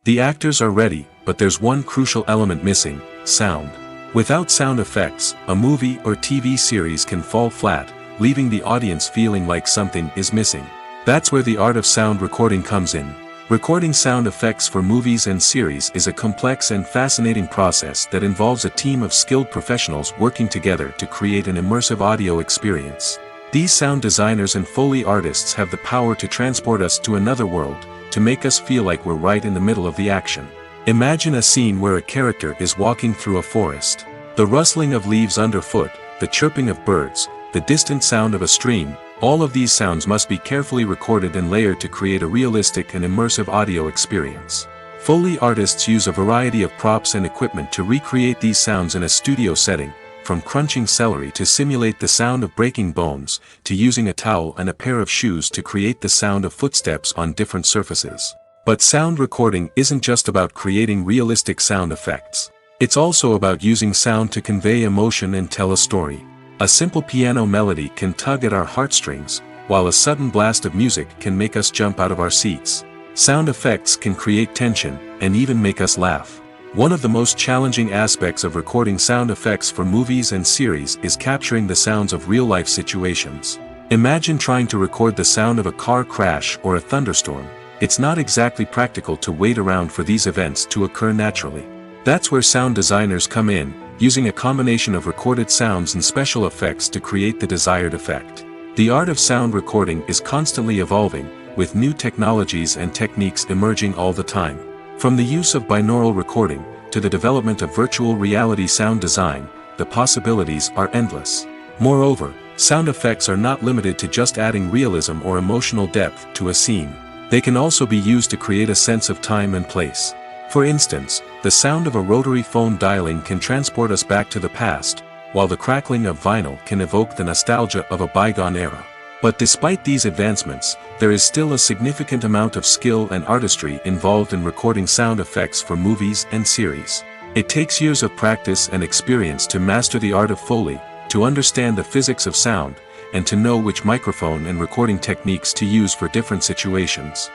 A: The actors are ready, but there's one crucial element missing: sound. Without sound effects, a movie or TV series can fall flat, leaving the audience feeling like something is missing. That's where the art of sound recording comes in. Recording sound effects for movies and series is a complex and fascinating process that involves a team of skilled professionals working together to create an immersive audio experience. These sound designers and Foley artists have the power to transport us to another world, to make us feel like we're right in the middle of the action. Imagine a scene where a character is walking through a forest. The rustling of leaves underfoot, the chirping of birds, the distant sound of a stream, all of these sounds must be carefully recorded and layered to create a realistic and immersive audio experience. Foley artists use a variety of props and equipment to recreate these sounds in a studio setting, from crunching celery to simulate the sound of breaking bones, to using a towel and a pair of shoes to create the sound of footsteps on different surfaces. But sound recording isn't just about creating realistic sound effects. It's also about using sound to convey emotion and tell a story. A simple piano melody can tug at our heartstrings, while a sudden blast of music can make us jump out of our seats. Sound effects can create tension, and even make us laugh. One of the most challenging aspects of recording sound effects for movies and series is capturing the sounds of real-life situations. Imagine trying to record the sound of a car crash or a thunderstorm. It's not exactly practical to wait around for these events to occur naturally. That's where sound designers come in, using a combination of recorded sounds and special effects to create the desired effect. The art of sound recording is constantly evolving, with new technologies and techniques emerging all the time. From the use of binaural recording, to the development of virtual reality sound design, the possibilities are endless. Moreover, sound effects are not limited to just adding realism or emotional depth to a scene. They can also be used to create a sense of time and place. For instance, the sound of a rotary phone dialing can transport us back to the past, while the crackling of vinyl can evoke the nostalgia of a bygone era. But despite these advancements, there is still a significant amount of skill and artistry involved in recording sound effects for movies and series. It takes years of practice and experience to master the art of Foley, to understand the physics of sound, and to know which microphone and recording techniques to use for different situations.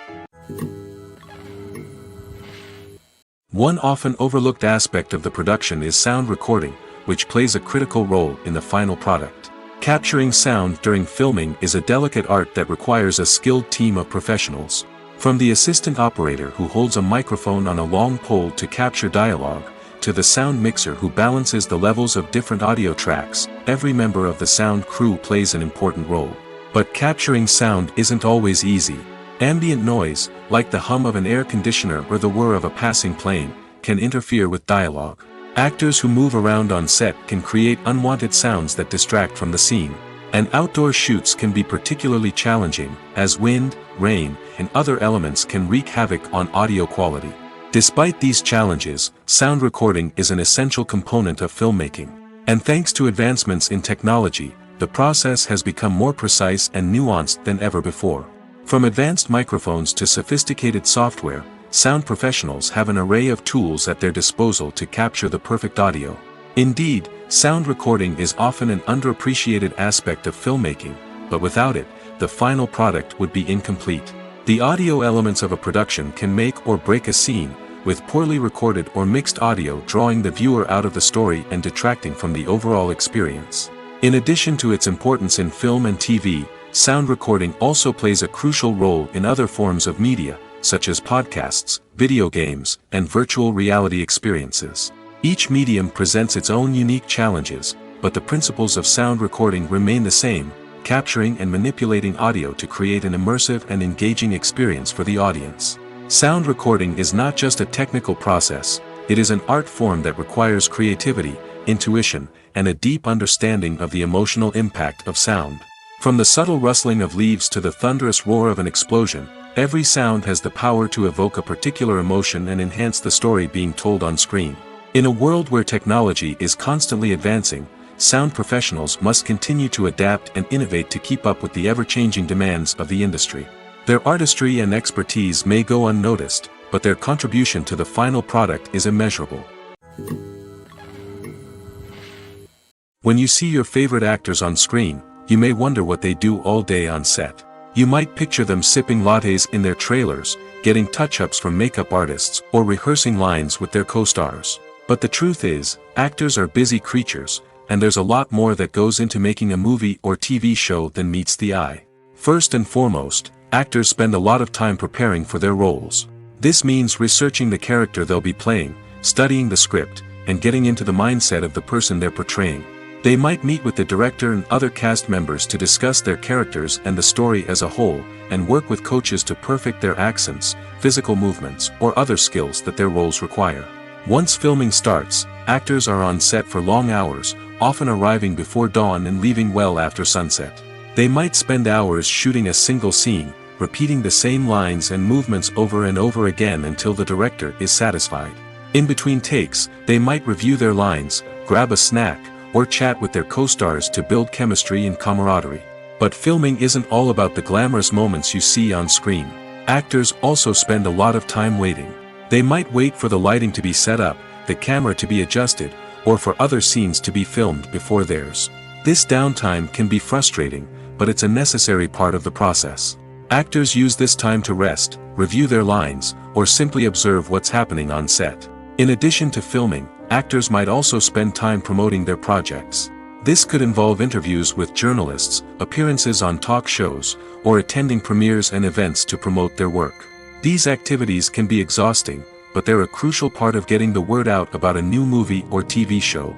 A: One often overlooked aspect of the production is sound recording, which plays a critical role in the final product. Capturing sound during filming is a delicate art that requires a skilled team of professionals. From the assistant operator who holds a microphone on a long pole to capture dialogue, to the sound mixer who balances the levels of different audio tracks, every member of the sound crew plays an important role. But capturing sound isn't always easy. Ambient noise, like the hum of an air conditioner or the whir of a passing plane, can interfere with dialogue. Actors who move around on set can create unwanted sounds that distract from the scene. And outdoor shoots can be particularly challenging, as wind, rain, and other elements can wreak havoc on audio quality. Despite these challenges, sound recording is an essential component of filmmaking. And thanks to advancements in technology, the process has become more precise and nuanced than ever before. From advanced microphones to sophisticated software, sound professionals have an array of tools at their disposal to capture the perfect audio. Indeed, sound recording is often an underappreciated aspect of filmmaking, but without it, the final product would be incomplete. The audio elements of a production can make or break a scene, with poorly recorded or mixed audio drawing the viewer out of the story and detracting from the overall experience. In addition to its importance in film and TV, sound recording also plays a crucial role in other forms of media, such as podcasts, video games, and virtual reality experiences. Each medium presents its own unique challenges, but the principles of sound recording remain the same: capturing and manipulating audio to create an immersive and engaging experience for the audience. Sound recording is not just a technical process, it is an art form that requires creativity, intuition, and a deep understanding of the emotional impact of sound. From the subtle rustling of leaves to the thunderous roar of an explosion, every sound has the power to evoke a particular emotion and enhance the story being told on screen. In a world where technology is constantly advancing, sound professionals must continue to adapt and innovate to keep up with the ever-changing demands of the industry. Their artistry and expertise may go unnoticed, but their contribution to the final product is immeasurable. When you see your favorite actors on screen, you may wonder what they do all day on set. You might picture them sipping lattes in their trailers, getting touch-ups from makeup artists, or rehearsing lines with their co-stars. But the truth is, actors are busy creatures, and there's a lot more that goes into making a movie or TV show than meets the eye. First and foremost, actors spend a lot of time preparing for their roles. This means researching the character they'll be playing, studying the script, and getting into the mindset of the person they're portraying. They might meet with the director and other cast members to discuss their characters and the story as a whole, and work with coaches to perfect their accents, physical movements, or other skills that their roles require. Once filming starts, actors are on set for long hours, often arriving before dawn and leaving well after sunset. They might spend hours shooting a single scene, repeating the same lines and movements over and over again until the director is satisfied. In between takes, they might review their lines, grab a snack, or chat with their co-stars to build chemistry and camaraderie. But filming isn't all about the glamorous moments you see on screen. Actors also spend a lot of time waiting. They might wait for the lighting to be set up, the camera to be adjusted, or for other scenes to be filmed before theirs. This downtime can be frustrating, but it's a necessary part of the process. Actors use this time to rest, review their lines, or simply observe what's happening on set. In addition to filming, actors might also spend time promoting their projects. This could involve interviews with journalists, appearances on talk shows, or attending premieres and events to promote their work. These activities can be exhausting, but they're a crucial part of getting the word out about a new movie or TV show.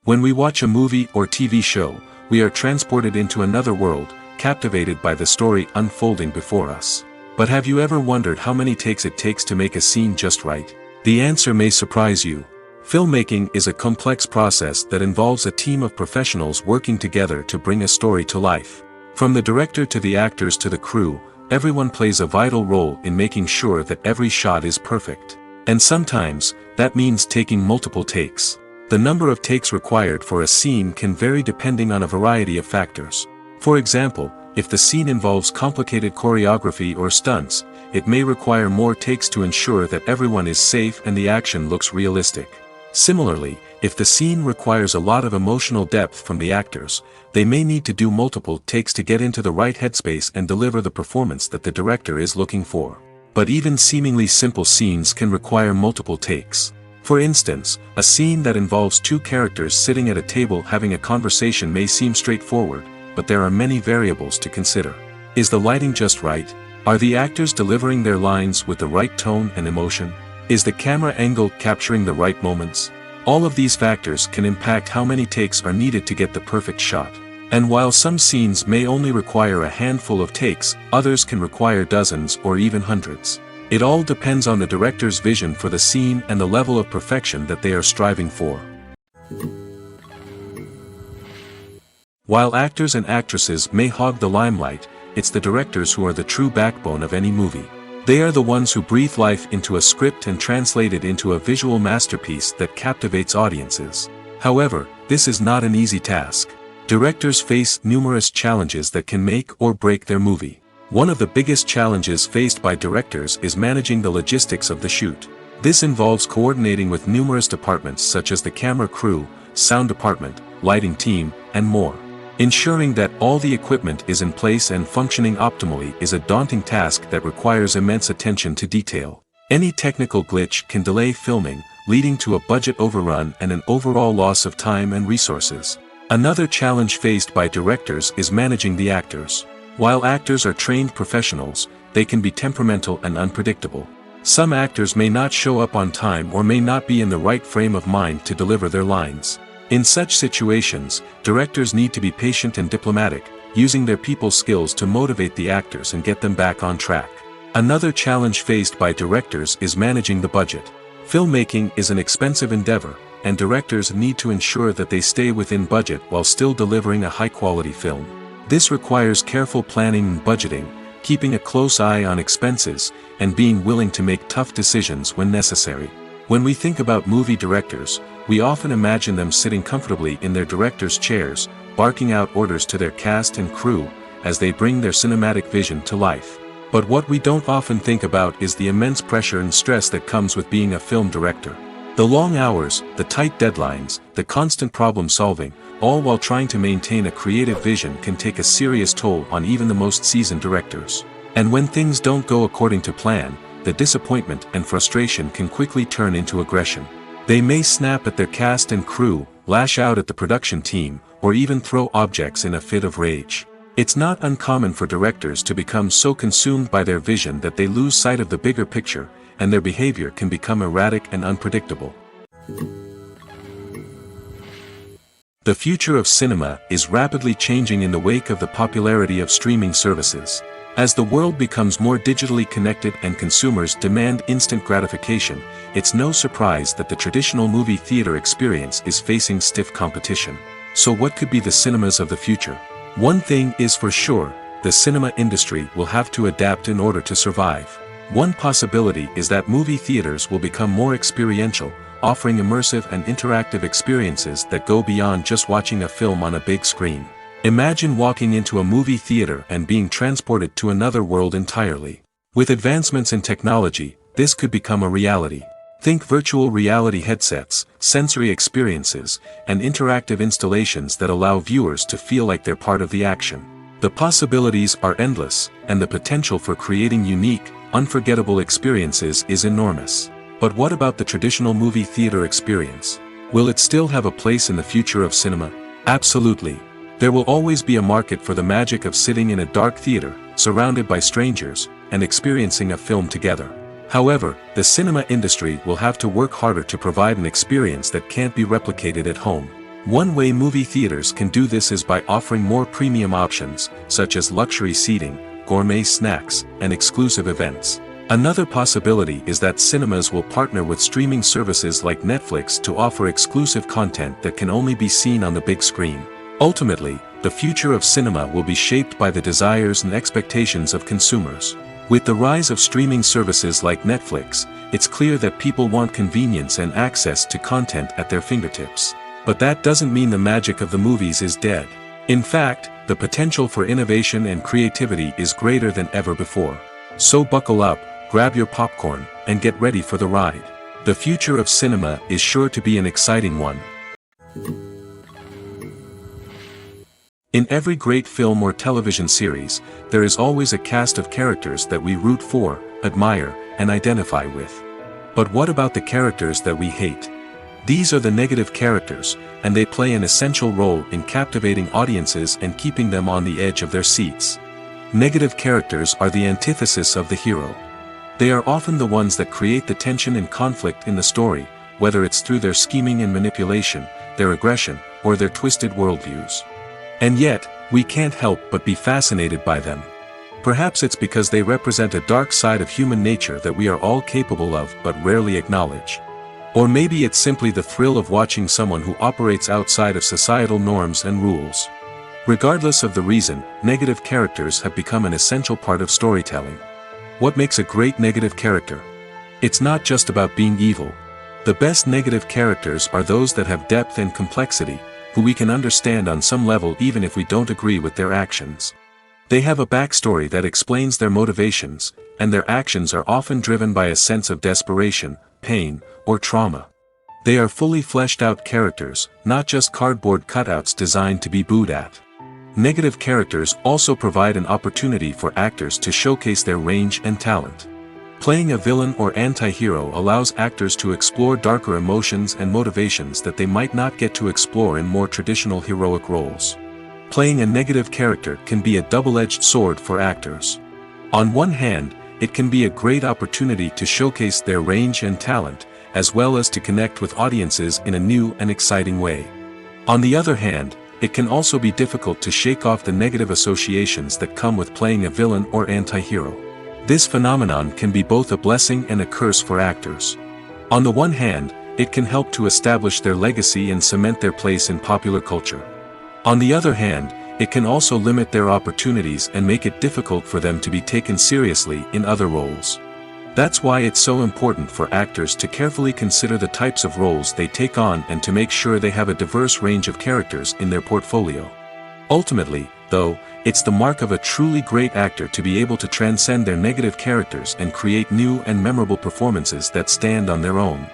A: When we watch a movie or TV show, we are transported into another world, captivated by the story unfolding before us. But have you ever wondered how many takes it takes to make a scene just right? The answer may surprise you. Filmmaking is a complex process that involves a team of professionals working together to bring a story to life. From the director to the actors to the crew, everyone plays a vital role in making sure that every shot is perfect. And sometimes, that means taking multiple takes. The number of takes required for a scene can vary depending on a variety of factors. For example, if the scene involves complicated choreography or stunts, it may require more takes to ensure that everyone is safe and the action looks realistic. Similarly, if the scene requires a lot of emotional depth from the actors, they may need to do multiple takes to get into the right headspace and deliver the performance that the director is looking for. But even seemingly simple scenes can require multiple takes. For instance, a scene that involves two characters sitting at a table having a conversation may seem straightforward, but there are many variables to consider. Is the lighting just right? Are the actors delivering their lines with the right tone and emotion? Is the camera angle capturing the right moments? All of these factors can impact how many takes are needed to get the perfect shot. And while some scenes may only require a handful of takes, others can require dozens or even hundreds. It all depends on the director's vision for the scene and the level of perfection that they are striving for. While actors and actresses may hog the limelight, it's the directors who are the true backbone of any movie. They are the ones who breathe life into a script and translate it into a visual masterpiece that captivates audiences. However, this is not an easy task. Directors face numerous challenges that can make or break their movie. One of the biggest challenges faced by directors is managing the logistics of the shoot. This involves coordinating with numerous departments such as the camera crew, sound department, lighting team, and more. Ensuring that all the equipment is in place and functioning optimally is a daunting task that requires immense attention to detail. Any technical glitch can delay filming, leading to a budget overrun and an overall loss of time and resources. Another challenge faced by directors is managing the actors. While actors are trained professionals, they can be temperamental and unpredictable. Some actors may not show up on time or may not be in the right frame of mind to deliver their lines. In such situations, directors need to be patient and diplomatic, using their people skills to motivate the actors and get them back on track. Another challenge faced by directors is managing the budget. Filmmaking is an expensive endeavor, and directors need to ensure that they stay within budget while still delivering a high-quality film. This requires careful planning and budgeting, keeping a close eye on expenses, and being willing to make tough decisions when necessary. When we think about movie directors, we often imagine them sitting comfortably in their director's chairs, barking out orders to their cast and crew, as they bring their cinematic vision to life. But what we don't often think about is the immense pressure and stress that comes with being a film director. The long hours, the tight deadlines, the constant problem solving, all while trying to maintain a creative vision can take a serious toll on even the most seasoned directors. And when things don't go according to plan, the disappointment and frustration can quickly turn into aggression. They may snap at their cast and crew, lash out at the production team, or even throw objects in a fit of rage. It's not uncommon for directors to become so consumed by their vision that they lose sight of the bigger picture, and their behavior can become erratic and unpredictable. The future of cinema is rapidly changing in the wake of the popularity of streaming services. As the world becomes more digitally connected and consumers demand instant gratification, it's no surprise that the traditional movie theater experience is facing stiff competition. So what could be the cinemas of the future? One thing is for sure, the cinema industry will have to adapt in order to survive. One possibility is that movie theaters will become more experiential, offering immersive and interactive experiences that go beyond just watching a film on a big screen. Imagine walking into a movie theater and being transported to another world entirely. With advancements in technology, this could become a reality. Think virtual reality headsets, sensory experiences, and interactive installations that allow viewers to feel like they're part of the action. The possibilities are endless, and the potential for creating unique, unforgettable experiences is enormous. But what about the traditional movie theater experience? Will it still have a place in the future of cinema? Absolutely. There will always be a market for the magic of sitting in a dark theater, surrounded by strangers, and experiencing a film together. However, the cinema industry will have to work harder to provide an experience that can't be replicated at home. One way movie theaters can do this is by offering more premium options, such as luxury seating, gourmet snacks, and exclusive events. Another possibility is that cinemas will partner with streaming services like Netflix to offer exclusive content that can only be seen on the big screen. Ultimately, the future of cinema will be shaped by the desires and expectations of consumers. With the rise of streaming services like Netflix, it's clear that people want convenience and access to content at their fingertips. But that doesn't mean the magic of the movies is dead. In fact, the potential for innovation and creativity is greater than ever before. So buckle up, grab your popcorn, and get ready for the ride. The future of cinema is sure to be an exciting one. In every great film or television series, there is always a cast of characters that we root for, admire, and identify with. But what about the characters that we hate? These are the negative characters, and they play an essential role in captivating audiences and keeping them on the edge of their seats. Negative characters are the antithesis of the hero. They are often the ones that create the tension and conflict in the story, whether it's through their scheming and manipulation, their aggression, or their twisted worldviews. And yet, we can't help but be fascinated by them. Perhaps it's because they represent a dark side of human nature that we are all capable of but rarely acknowledge. Or maybe it's simply the thrill of watching someone who operates outside of societal norms and rules. Regardless of the reason, negative characters have become an essential part of storytelling. What makes a great negative character? It's not just about being evil. The best negative characters are those that have depth and complexity, who we can understand on some level even if we don't agree with their actions. They have a backstory that explains their motivations, and their actions are often driven by a sense of desperation, pain, or trauma. They are fully fleshed out characters, not just cardboard cutouts designed to be booed at. Negative characters also provide an opportunity for actors to showcase their range and talent. Playing a villain or anti-hero allows actors to explore darker emotions and motivations that they might not get to explore in more traditional heroic roles. Playing a negative character can be a double-edged sword for actors. On one hand, it can be a great opportunity to showcase their range and talent, as well as to connect with audiences in a new and exciting way. On the other hand, it can also be difficult to shake off the negative associations that come with playing a villain or anti-hero. This phenomenon can be both a blessing and a curse for actors. On the one hand, it can help to establish their legacy and cement their place in popular culture. On the other hand, it can also limit their opportunities and make it difficult for them to be taken seriously in other roles. That's why it's so important for actors to carefully consider the types of roles they take on and to make sure they have a diverse range of characters in their portfolio. Ultimately, though, it's the mark of a truly great actor to be able to transcend their negative characters and create new and memorable performances that stand on their own.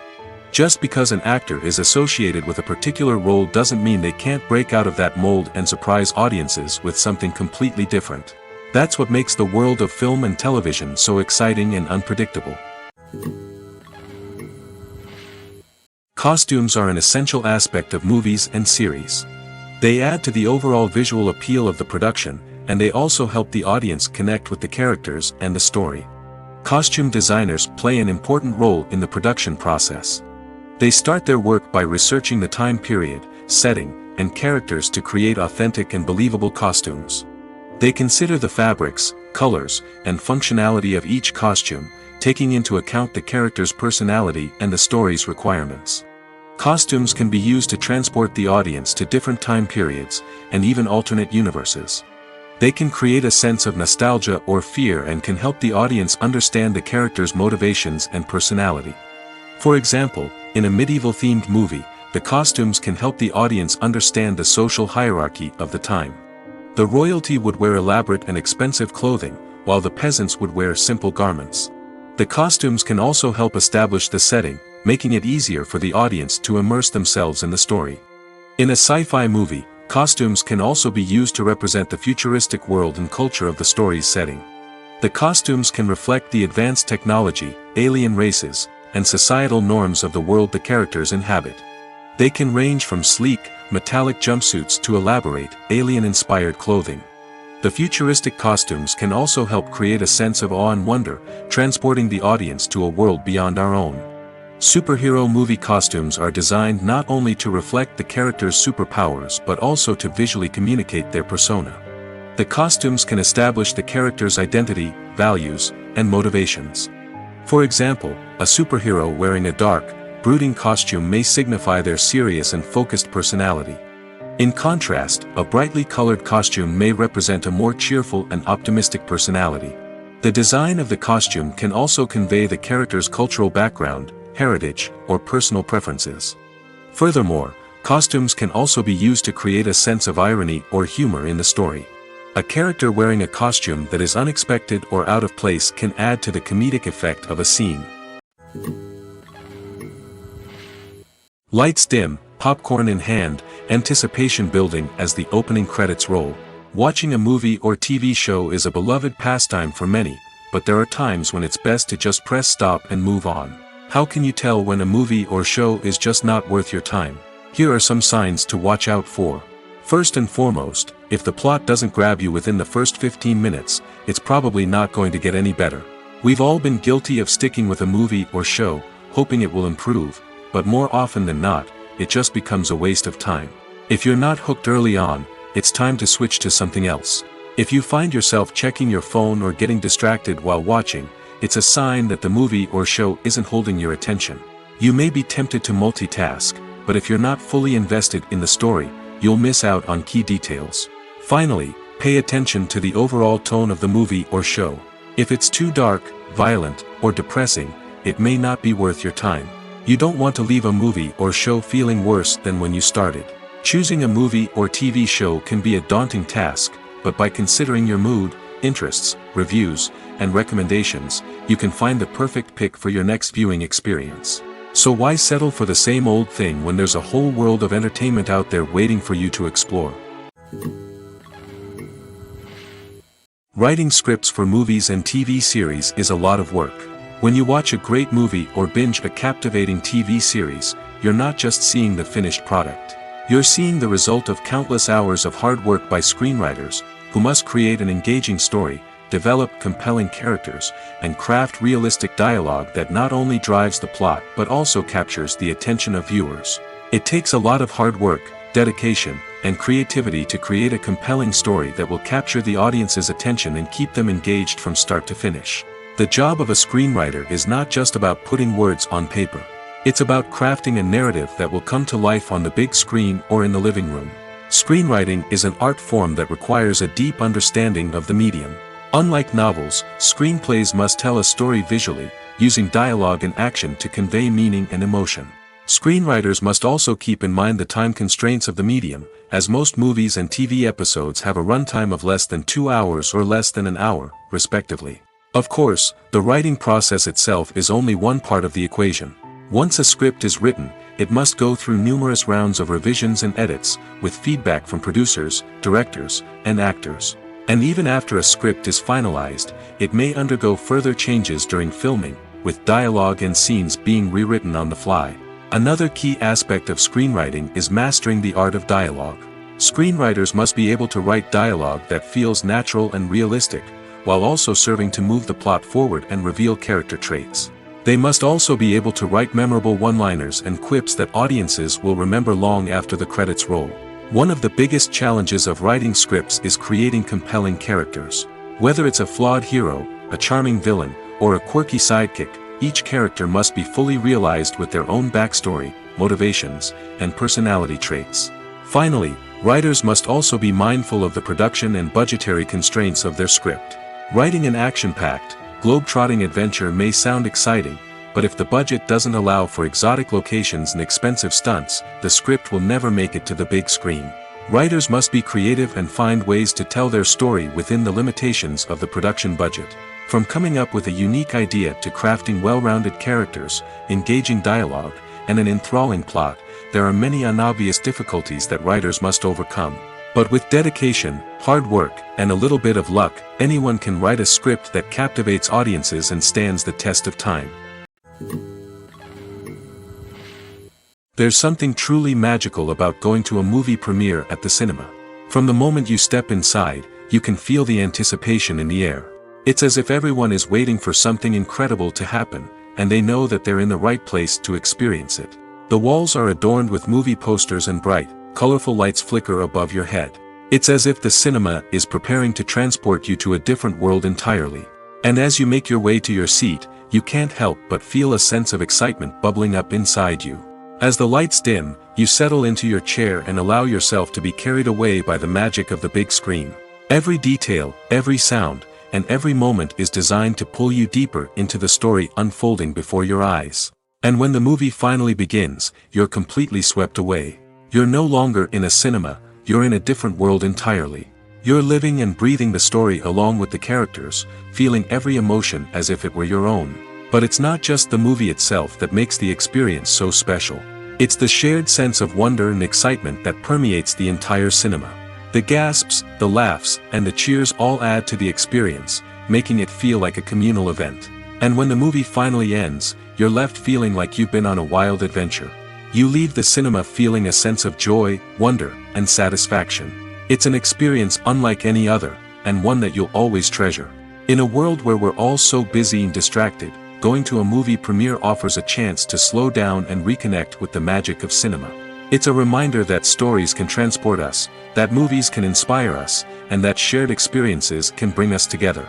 A: Just because an actor is associated with a particular role doesn't mean they can't break out of that mold and surprise audiences with something completely different. That's what makes the world of film and television so exciting and unpredictable. Costumes are an essential aspect of movies and series. They add to the overall visual appeal of the production, and they also help the audience connect with the characters and the story. Costume designers play an important role in the production process. They start their work by researching the time period, setting, and characters to create authentic and believable costumes. They consider the fabrics, colors, and functionality of each costume, taking into account the character's personality and the story's requirements. Costumes can be used to transport the audience to different time periods, and even alternate universes. They can create a sense of nostalgia or fear and can help the audience understand the character's motivations and personality. For example, in a medieval-themed movie, the costumes can help the audience understand the social hierarchy of the time. The royalty would wear elaborate and expensive clothing, while the peasants would wear simple garments. The costumes can also help establish the setting, making it easier for the audience to immerse themselves in the story. In a sci-fi movie, costumes can also be used to represent the futuristic world and culture of the story's setting. The costumes can reflect the advanced technology, alien races, and societal norms of the world the characters inhabit. They can range from sleek, metallic jumpsuits to elaborate, alien-inspired clothing. The futuristic costumes can also help create a sense of awe and wonder, transporting the audience to a world beyond our own. Superhero movie costumes are designed not only to reflect the character's superpowers but also to visually communicate their persona. The costumes can establish the character's identity, values, and motivations. For example, a superhero wearing a dark, brooding costume may signify their serious and focused personality. In contrast, a brightly colored costume may represent a more cheerful and optimistic personality. The design of the costume can also convey the character's cultural background, heritage, or personal preferences. Furthermore, costumes can also be used to create a sense of irony or humor in the story. A character wearing a costume that is unexpected or out of place can add to the comedic effect of a scene. Lights dim, popcorn in hand, anticipation building as the opening credits roll. Watching a movie or TV show is a beloved pastime for many, but there are times when it's best to just press stop and move on. How can you tell when a movie or show is just not worth your time? Here are some signs to watch out for. First and foremost, if the plot doesn't grab you within the first 15 minutes, it's probably not going to get any better. We've all been guilty of sticking with a movie or show, hoping it will improve, but more often than not, it just becomes a waste of time. If you're not hooked early on, it's time to switch to something else. If you find yourself checking your phone or getting distracted while watching, it's a sign that the movie or show isn't holding your attention. You may be tempted to multitask, but if you're not fully invested in the story, you'll miss out on key details. Finally, pay attention to the overall tone of the movie or show. If it's too dark, violent, or depressing, it may not be worth your time. You don't want to leave a movie or show feeling worse than when you started. Choosing a movie or TV show can be a daunting task, but by considering your mood, interests, reviews, and recommendations, you can find the perfect pick for your next viewing experience. So why settle for the same old thing when there's a whole world of entertainment out there waiting for you to explore? Writing scripts for movies and TV series is a lot of work. When you watch a great movie or binge a captivating TV series, you're not just seeing the finished product. You're seeing the result of countless hours of hard work by screenwriters, who must create an engaging story, develop compelling characters, and craft realistic dialogue that not only drives the plot but also captures the attention of viewers. It takes a lot of hard work, dedication, and creativity to create a compelling story that will capture the audience's attention and keep them engaged from start to finish. The job of a screenwriter is not just about putting words on paper. It's about crafting a narrative that will come to life on the big screen or in the living room. Screenwriting is an art form that requires a deep understanding of the medium. Unlike novels, screenplays must tell a story visually, using dialogue and action to convey meaning and emotion. Screenwriters must also keep in mind the time constraints of the medium, as most movies and TV episodes have a runtime of less than 2 hours or less than an hour, respectively. Of course, the writing process itself is only one part of the equation. Once a script is written, it must go through numerous rounds of revisions and edits, with feedback from producers, directors, and actors. And even after a script is finalized, it may undergo further changes during filming, with dialogue and scenes being rewritten on the fly. Another key aspect of screenwriting is mastering the art of dialogue. Screenwriters must be able to write dialogue that feels natural and realistic, while also serving to move the plot forward and reveal character traits. They must also be able to write memorable one-liners and quips that audiences will remember long after the credits roll. One of the biggest challenges of writing scripts is creating compelling characters. Whether it's a flawed hero, a charming villain, or a quirky sidekick, each character must be fully realized with their own backstory, motivations, and personality traits. Finally, writers must also be mindful of the production and budgetary constraints of their script. Writing an action-packed, globe-trotting adventure may sound exciting, but if the budget doesn't allow for exotic locations and expensive stunts, the script will never make it to the big screen. Writers must be creative and find ways to tell their story within the limitations of the production budget. From coming up with a unique idea to crafting well-rounded characters, engaging dialogue, and an enthralling plot, there are many unobvious difficulties that writers must overcome. But with dedication, hard work, and a little bit of luck, anyone can write a script that captivates audiences and stands the test of time. There's something truly magical about going to a movie premiere at the cinema. From the moment you step inside, you can feel the anticipation in the air. It's as if everyone is waiting for something incredible to happen, and they know that they're in the right place to experience it. The walls are adorned with movie posters and bright, colorful lights flicker above your head. It's as if the cinema is preparing to transport you to a different world entirely. And as you make your way to your seat, you can't help but feel a sense of excitement bubbling up inside you. As the lights dim, you settle into your chair and allow yourself to be carried away by the magic of the big screen. Every detail, every sound, and every moment is designed to pull you deeper into the story unfolding before your eyes. And when the movie finally begins, you're completely swept away. You're no longer in a cinema, you're in a different world entirely. You're living and breathing the story along with the characters, feeling every emotion as if it were your own. But it's not just the movie itself that makes the experience so special. It's the shared sense of wonder and excitement that permeates the entire cinema. The gasps, the laughs, and the cheers all add to the experience, making it feel like a communal event. And when the movie finally ends, you're left feeling like you've been on a wild adventure. You leave the cinema feeling a sense of joy, wonder, and satisfaction. It's an experience unlike any other, and one that you'll always treasure. In a world where we're all so busy and distracted, going to a movie premiere offers a chance to slow down and reconnect with the magic of cinema. It's a reminder that stories can transport us, that movies can inspire us, and that shared experiences can bring us together.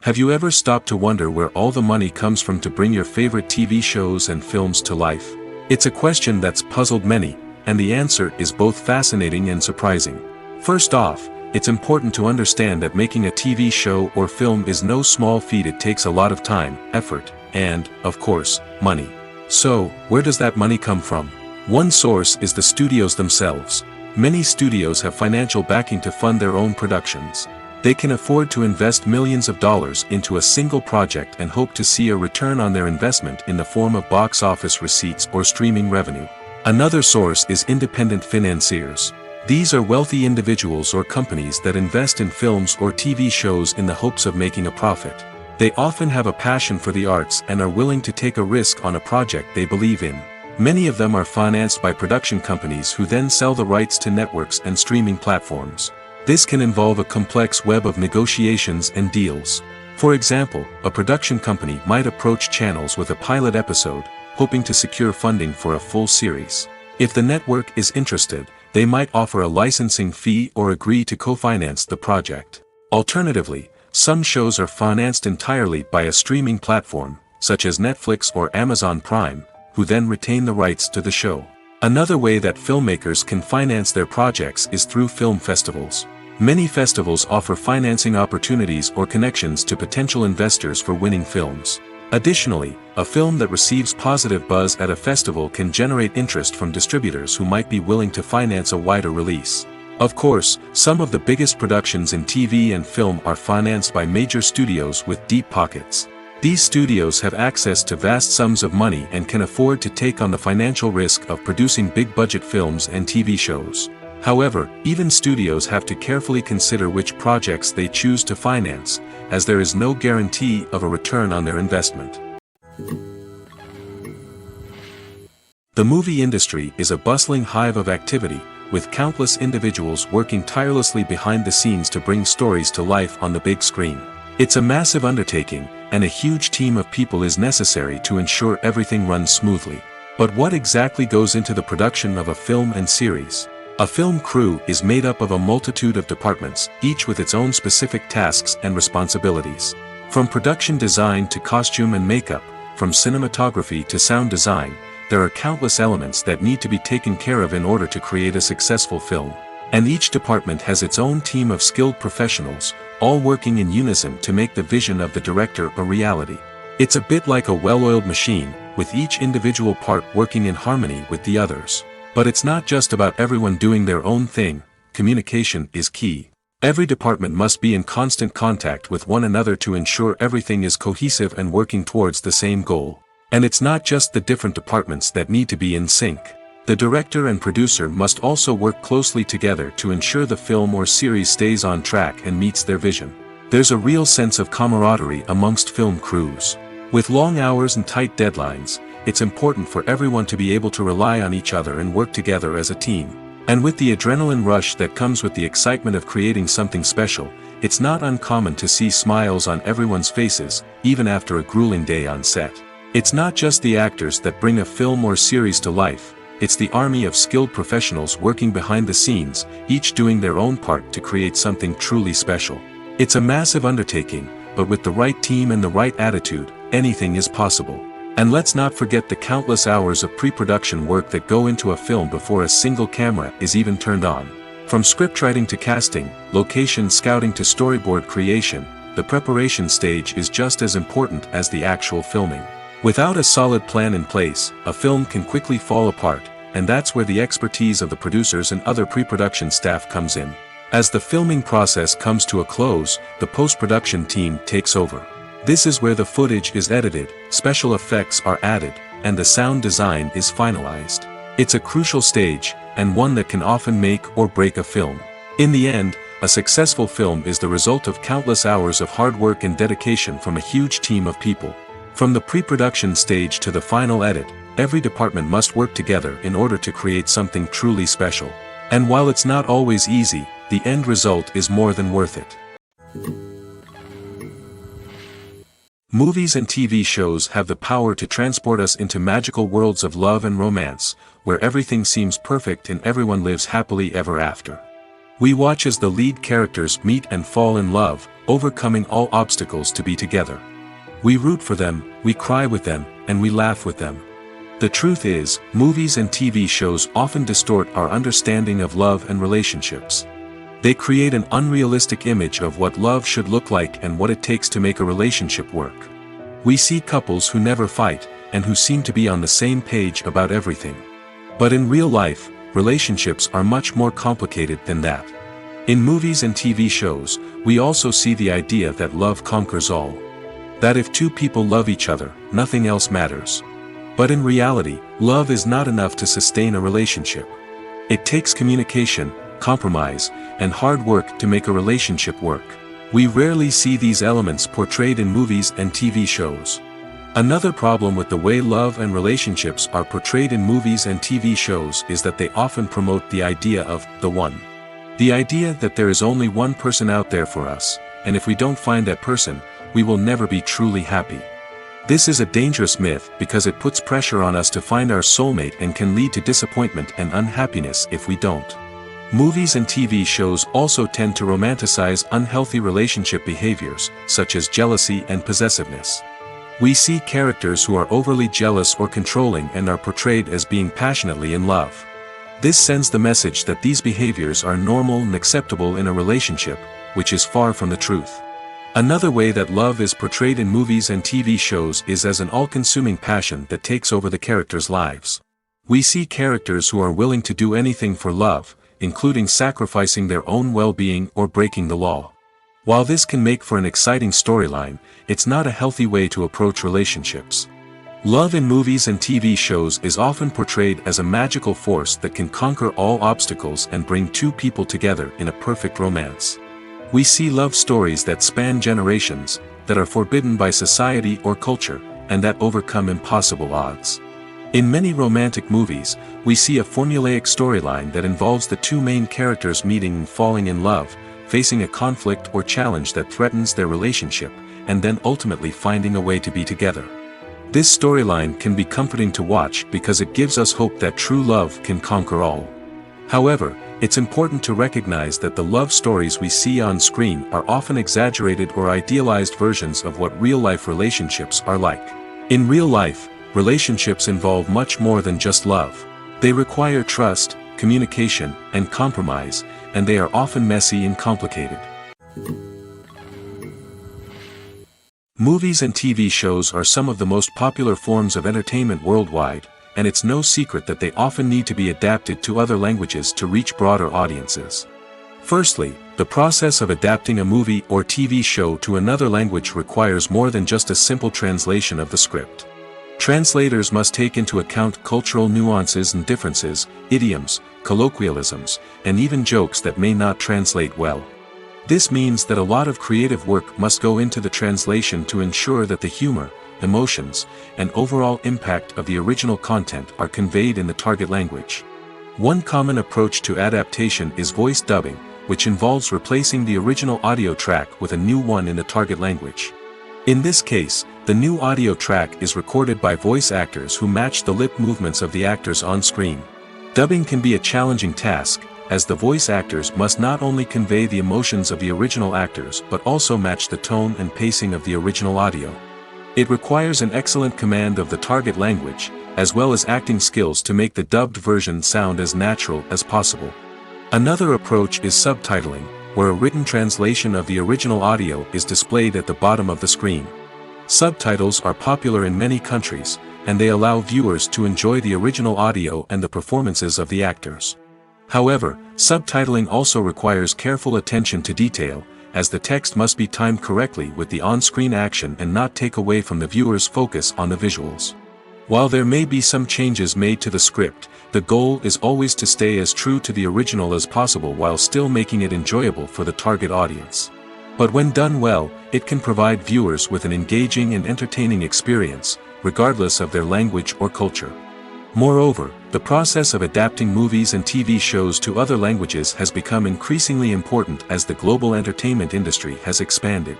A: Have you ever stopped to wonder where all the money comes from to bring your favorite TV shows and films to life? It's a question that's puzzled many, and the answer is both fascinating and surprising. First off, it's important to understand that making a TV show or film is no small feat. It takes a lot of time, effort, and, of course, money. So, where does that money come from? One source is the studios themselves. Many studios have financial backing to fund their own productions. They can afford to invest millions of dollars into a single project and hope to see a return on their investment in the form of box office receipts or streaming revenue. Another source is independent financiers. These are wealthy individuals or companies that invest in films or TV shows in the hopes of making a profit. They often have a passion for the arts and are willing to take a risk on a project they believe in. Many of them are financed by production companies who then sell the rights to networks and streaming platforms. This can involve a complex web of negotiations and deals. For example, a production company might approach channels with a pilot episode, hoping to secure funding for a full series. If the network is interested, they might offer a licensing fee or agree to co-finance the project. Alternatively, some shows are financed entirely by a streaming platform, such as Netflix or Amazon Prime, who then retain the rights to the show. Another way that filmmakers can finance their projects is through film festivals. Many festivals offer financing opportunities or connections to potential investors for winning films. Additionally, a film that receives positive buzz at a festival can generate interest from distributors who might be willing to finance a wider release. Of course, some of the biggest productions in TV and film are financed by major studios with deep pockets. These studios have access to vast sums of money and can afford to take on the financial risk of producing big-budget films and TV shows. However, even studios have to carefully consider which projects they choose to finance, as there is no guarantee of a return on their investment. The movie industry is a bustling hive of activity, with countless individuals working tirelessly behind the scenes to bring stories to life on the big screen. It's a massive undertaking, and a huge team of people is necessary to ensure everything runs smoothly. But what exactly goes into the production of a film and series? A film crew is made up of a multitude of departments, each with its own specific tasks and responsibilities. From production design to costume and makeup, from cinematography to sound design, there are countless elements that need to be taken care of in order to create a successful film. And each department has its own team of skilled professionals, all working in unison to make the vision of the director a reality. It's a bit like a well-oiled machine, with each individual part working in harmony with the others. But it's not just about everyone doing their own thing. Communication is key. Every department must be in constant contact with one another to ensure everything is cohesive and working towards the same goal. And it's not just the different departments that need to be in sync. The director and producer must also work closely together to ensure the film or series stays on track and meets their vision. There's a real sense of camaraderie amongst film crews. With long hours and tight deadlines, it's important for everyone to be able to rely on each other and work together as a team. And with the adrenaline rush that comes with the excitement of creating something special, it's not uncommon to see smiles on everyone's faces, even after a grueling day on set. It's not just the actors that bring a film or series to life. It's the army of skilled professionals working behind the scenes, each doing their own part to create something truly special. It's a massive undertaking, but with the right team and the right attitude, anything is possible. And let's not forget the countless hours of pre-production work that go into a film before a single camera is even turned on. From scriptwriting to casting, location scouting to storyboard creation, the preparation stage is just as important as the actual filming. Without a solid plan in place, a film can quickly fall apart, and that's where the expertise of the producers and other pre-production staff comes in. As the filming process comes to a close, the post-production team takes over. This is where the footage is edited, special effects are added, and the sound design is finalized. It's a crucial stage, and one that can often make or break a film. In the end, a successful film is the result of countless hours of hard work and dedication from a huge team of people. From the pre-production stage to the final edit, every department must work together in order to create something truly special. And while it's not always easy, the end result is more than worth it. Movies and TV shows have the power to transport us into magical worlds of love and romance, where everything seems perfect and everyone lives happily ever after. We watch as the lead characters meet and fall in love, overcoming all obstacles to be together. We root for them, we cry with them, and we laugh with them. The truth is, movies and TV shows often distort our understanding of love and relationships. They create an unrealistic image of what love should look like and what it takes to make a relationship work. We see couples who never fight, and who seem to be on the same page about everything. But in real life, relationships are much more complicated than that. In movies and TV shows, we also see the idea that love conquers all. That if two people love each other, nothing else matters. But in reality, love is not enough to sustain a relationship. It takes communication, compromise, and hard work to make a relationship work. We rarely see these elements portrayed in movies and TV shows. Another problem with the way love and relationships are portrayed in movies and TV shows is that they often promote the idea of the one. The idea that there is only one person out there for us, and if we don't find that person, we will never be truly happy. This is a dangerous myth because it puts pressure on us to find our soulmate and can lead to disappointment and unhappiness if we don't. Movies and TV shows also tend to romanticize unhealthy relationship behaviors, such as jealousy and possessiveness. We see characters who are overly jealous or controlling and are portrayed as being passionately in love. This sends the message that these behaviors are normal and acceptable in a relationship, which is far from the truth. Another way that love is portrayed in movies and TV shows is as an all-consuming passion that takes over the characters' lives. We see characters who are willing to do anything for love, including sacrificing their own well-being or breaking the law. While this can make for an exciting storyline, it's not a healthy way to approach relationships. Love in movies and TV shows is often portrayed as a magical force that can conquer all obstacles and bring two people together in a perfect romance. We see love stories that span generations, that are forbidden by society or culture, and that overcome impossible odds. In many romantic movies, we see a formulaic storyline that involves the two main characters meeting and falling in love, facing a conflict or challenge that threatens their relationship, and then ultimately finding a way to be together. This storyline can be comforting to watch because it gives us hope that true love can conquer all. However, it's important to recognize that the love stories we see on screen are often exaggerated or idealized versions of what real-life relationships are like. In real life, relationships involve much more than just love. They require trust, communication, and compromise, and they are often messy and complicated. Movies and TV shows are some of the most popular forms of entertainment worldwide, and it's no secret that they often need to be adapted to other languages to reach broader audiences. Firstly, the process of adapting a movie or TV show to another language requires more than just a simple translation of the script. Translators must take into account cultural nuances and differences, idioms, colloquialisms, and even jokes that may not translate well. This means that a lot of creative work must go into the translation to ensure that the humor, emotions, and overall impact of the original content are conveyed in the target language. One common approach to adaptation is voice dubbing, which involves replacing the original audio track with a new one in the target language. In this case, the new audio track is recorded by voice actors who match the lip movements of the actors on screen. Dubbing can be a challenging task, as the voice actors must not only convey the emotions of the original actors but also match the tone and pacing of the original audio. It requires an excellent command of the target language, as well as acting skills to make the dubbed version sound as natural as possible. Another approach is subtitling, where a written translation of the original audio is displayed at the bottom of the screen. Subtitles are popular in many countries, and they allow viewers to enjoy the original audio and the performances of the actors. However, subtitling also requires careful attention to detail, as the text must be timed correctly with the on-screen action and not take away from the viewer's focus on the visuals. While there may be some changes made to the script, the goal is always to stay as true to the original as possible while still making it enjoyable for the target audience. But when done well, it can provide viewers with an engaging and entertaining experience, regardless of their language or culture. Moreover, the process of adapting movies and TV shows to other languages has become increasingly important as the global entertainment industry has expanded.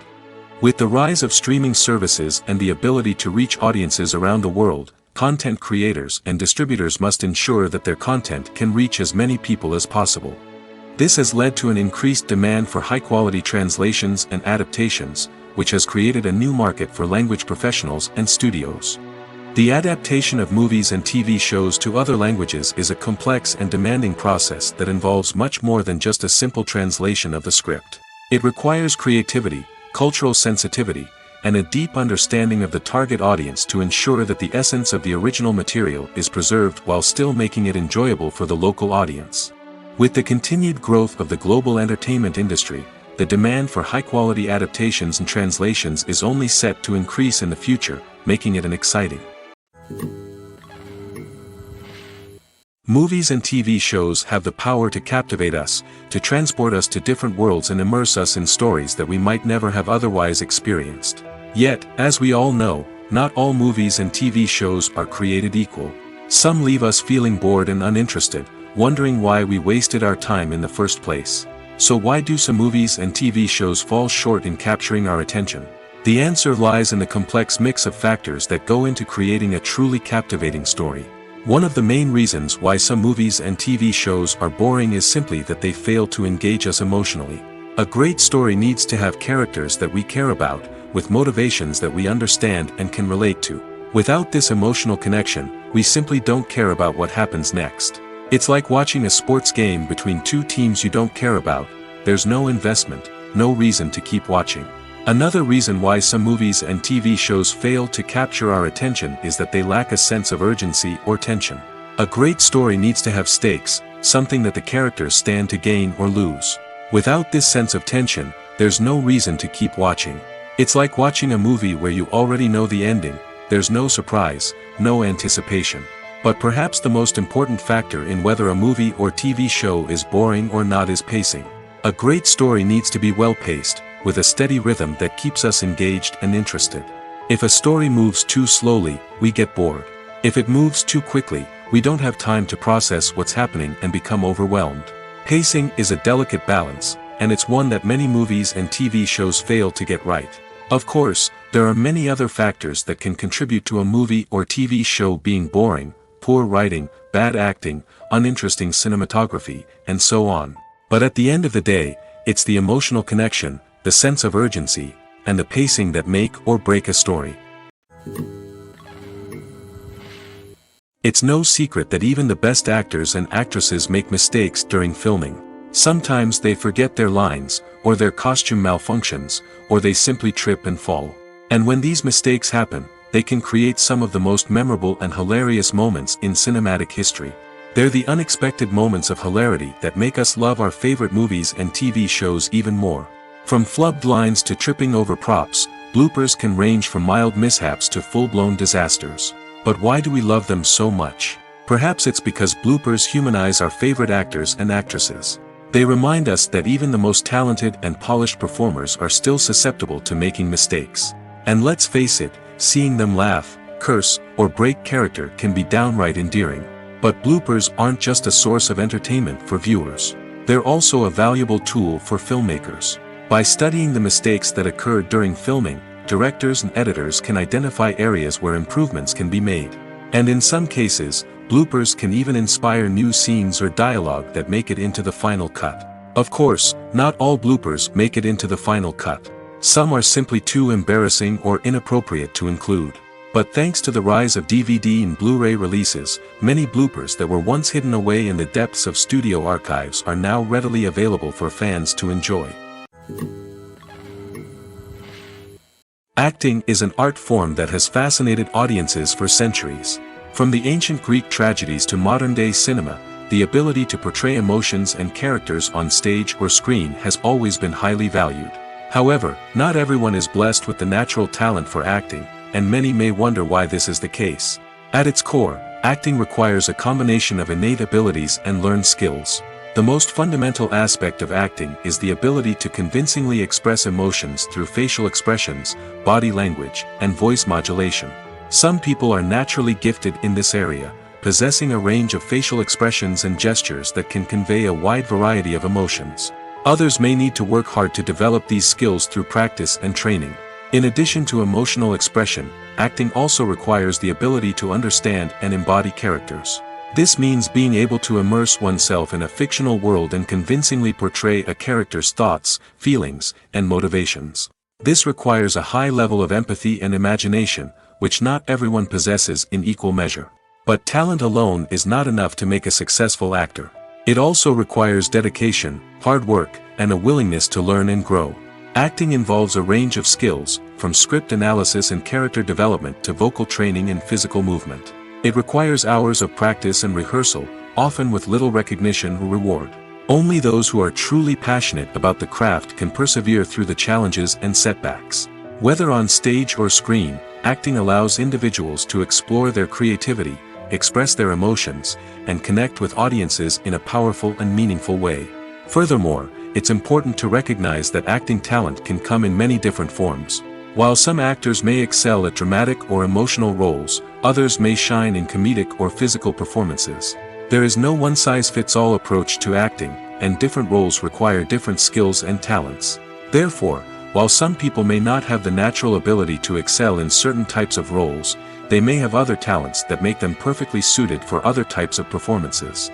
A: With the rise of streaming services and the ability to reach audiences around the world, content creators and distributors must ensure that their content can reach as many people as possible. This has led to an increased demand for high-quality translations and adaptations, which has created a new market for language professionals and studios. The adaptation of movies and TV shows to other languages is a complex and demanding process that involves much more than just a simple translation of the script. It requires creativity, cultural sensitivity, and a deep understanding of the target audience to ensure that the essence of the original material is preserved while still making it enjoyable for the local audience. With the continued growth of the global entertainment industry, the demand for high-quality adaptations and translations is only set to increase in the future, making it an exciting. Movies and TV shows have the power to captivate us, to transport us to different worlds and immerse us in stories that we might never have otherwise experienced. Yet, as we all know, not all movies and TV shows are created equal. Some leave us feeling bored and uninterested, wondering why we wasted our time in the first place. So why do some movies and TV shows fall short in capturing our attention? The answer lies in the complex mix of factors that go into creating a truly captivating story. One of the main reasons why some movies and TV shows are boring is simply that they fail to engage us emotionally. A great story needs to have characters that we care about, with motivations that we understand and can relate to. Without this emotional connection, we simply don't care about what happens next. It's like watching a sports game between two teams you don't care about. There's no investment, no reason to keep watching. Another reason why some movies and TV shows fail to capture our attention is that they lack a sense of urgency or tension. A great story needs to have stakes, something that the characters stand to gain or lose. Without this sense of tension, there's no reason to keep watching. It's like watching a movie where you already know the ending, there's no surprise, no anticipation. But perhaps the most important factor in whether a movie or TV show is boring or not is pacing. A great story needs to be well-paced, with a steady rhythm that keeps us engaged and interested. If a story moves too slowly, we get bored. If it moves too quickly, we don't have time to process what's happening and become overwhelmed. Pacing is a delicate balance, and it's one that many movies and TV shows fail to get right. Of course, there are many other factors that can contribute to a movie or TV show being boring: poor writing, bad acting, uninteresting cinematography, and so on. But at the end of the day, it's the emotional connection, the sense of urgency, and the pacing that make or break a story. It's no secret that even the best actors and actresses make mistakes during filming. Sometimes they forget their lines, or their costume malfunctions, or they simply trip and fall. And when these mistakes happen, they can create some of the most memorable and hilarious moments in cinematic history. They're the unexpected moments of hilarity that make us love our favorite movies and TV shows even more. From flubbed lines to tripping over props, bloopers can range from mild mishaps to full-blown disasters. But why do we love them so much? Perhaps it's because bloopers humanize our favorite actors and actresses. They remind us that even the most talented and polished performers are still susceptible to making mistakes. And let's face it, seeing them laugh, curse, or break character can be downright endearing. But bloopers aren't just a source of entertainment for viewers. They're also a valuable tool for filmmakers. By studying the mistakes that occurred during filming, directors and editors can identify areas where improvements can be made. And in some cases, bloopers can even inspire new scenes or dialogue that make it into the final cut. Of course, not all bloopers make it into the final cut. Some are simply too embarrassing or inappropriate to include. But thanks to the rise of DVD and Blu-ray releases, many bloopers that were once hidden away in the depths of studio archives are now readily available for fans to enjoy. Acting is an art form that has fascinated audiences for centuries. From the ancient Greek tragedies to modern-day cinema, the ability to portray emotions and characters on stage or screen has always been highly valued. However, not everyone is blessed with the natural talent for acting, and many may wonder why this is the case. At its core, acting requires a combination of innate abilities and learned skills. The most fundamental aspect of acting is the ability to convincingly express emotions through facial expressions, body language, and voice modulation. Some people are naturally gifted in this area, possessing a range of facial expressions and gestures that can convey a wide variety of emotions. Others may need to work hard to develop these skills through practice and training. In addition to emotional expression, acting also requires the ability to understand and embody characters. This means being able to immerse oneself in a fictional world and convincingly portray a character's thoughts, feelings, and motivations. This requires a high level of empathy and imagination, which not everyone possesses in equal measure. But talent alone is not enough to make a successful actor. It also requires dedication, hard work, and a willingness to learn and grow. Acting involves a range of skills, from script analysis and character development to vocal training and physical movement. It requires hours of practice and rehearsal, often with little recognition or reward. Only those who are truly passionate about the craft can persevere through the challenges and setbacks. Whether on stage or screen, acting allows individuals to explore their creativity, express their emotions, and connect with audiences in a powerful and meaningful way. Furthermore, it's important to recognize that acting talent can come in many different forms. While some actors may excel at dramatic or emotional roles, others may shine in comedic or physical performances. There is no one-size-fits-all approach to acting, and different roles require different skills and talents. Therefore, while some people may not have the natural ability to excel in certain types of roles, they may have other talents that make them perfectly suited for other types of performances.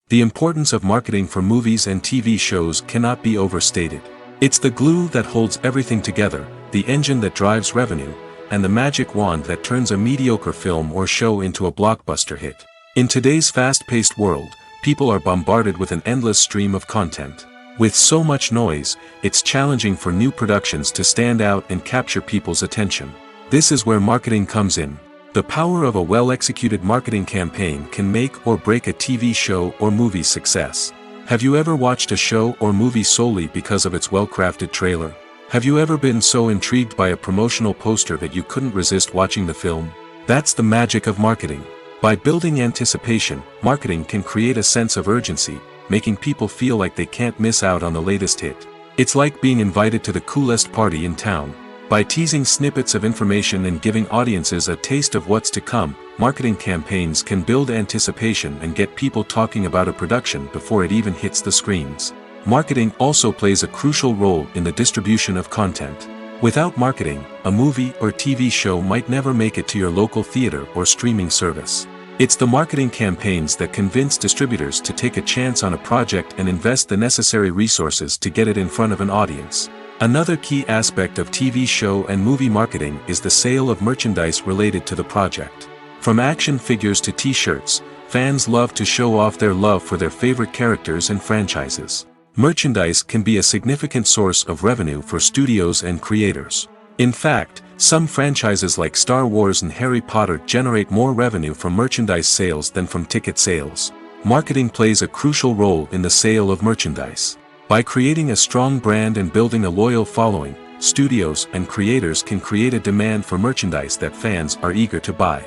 A: The importance of marketing for movies and TV shows cannot be overstated. It's the glue that holds everything together, the engine that drives revenue, and the magic wand that turns a mediocre film or show into a blockbuster hit. In today's fast-paced world, people are bombarded with an endless stream of content. With so much noise, it's challenging for new productions to stand out and capture people's attention. This is where marketing comes in. The power of a well-executed marketing campaign can make or break a TV show or movie's success. Have you ever watched a show or movie solely because of its well-crafted trailer? Have you ever been so intrigued by a promotional poster that you couldn't resist watching the film? That's the magic of marketing. By building anticipation, marketing can create a sense of urgency, making people feel like they can't miss out on the latest hit. It's like being invited to the coolest party in town. By teasing snippets of information and giving audiences a taste of what's to come, marketing campaigns can build anticipation and get people talking about a production before it even hits the screens. Marketing also plays a crucial role in the distribution of content. Without marketing, a movie or TV show might never make it to your local theater or streaming service. It's the marketing campaigns that convince distributors to take a chance on a project and invest the necessary resources to get it in front of an audience. Another key aspect of TV show and movie marketing is the sale of merchandise related to the project. From action figures to t-shirts, fans love to show off their love for their favorite characters and franchises. Merchandise can be a significant source of revenue for studios and creators. In fact, some franchises like Star Wars and Harry Potter generate more revenue from merchandise sales than from ticket sales. Marketing plays a crucial role in the sale of merchandise. By creating a strong brand and building a loyal following, studios and creators can create a demand for merchandise that fans are eager to buy.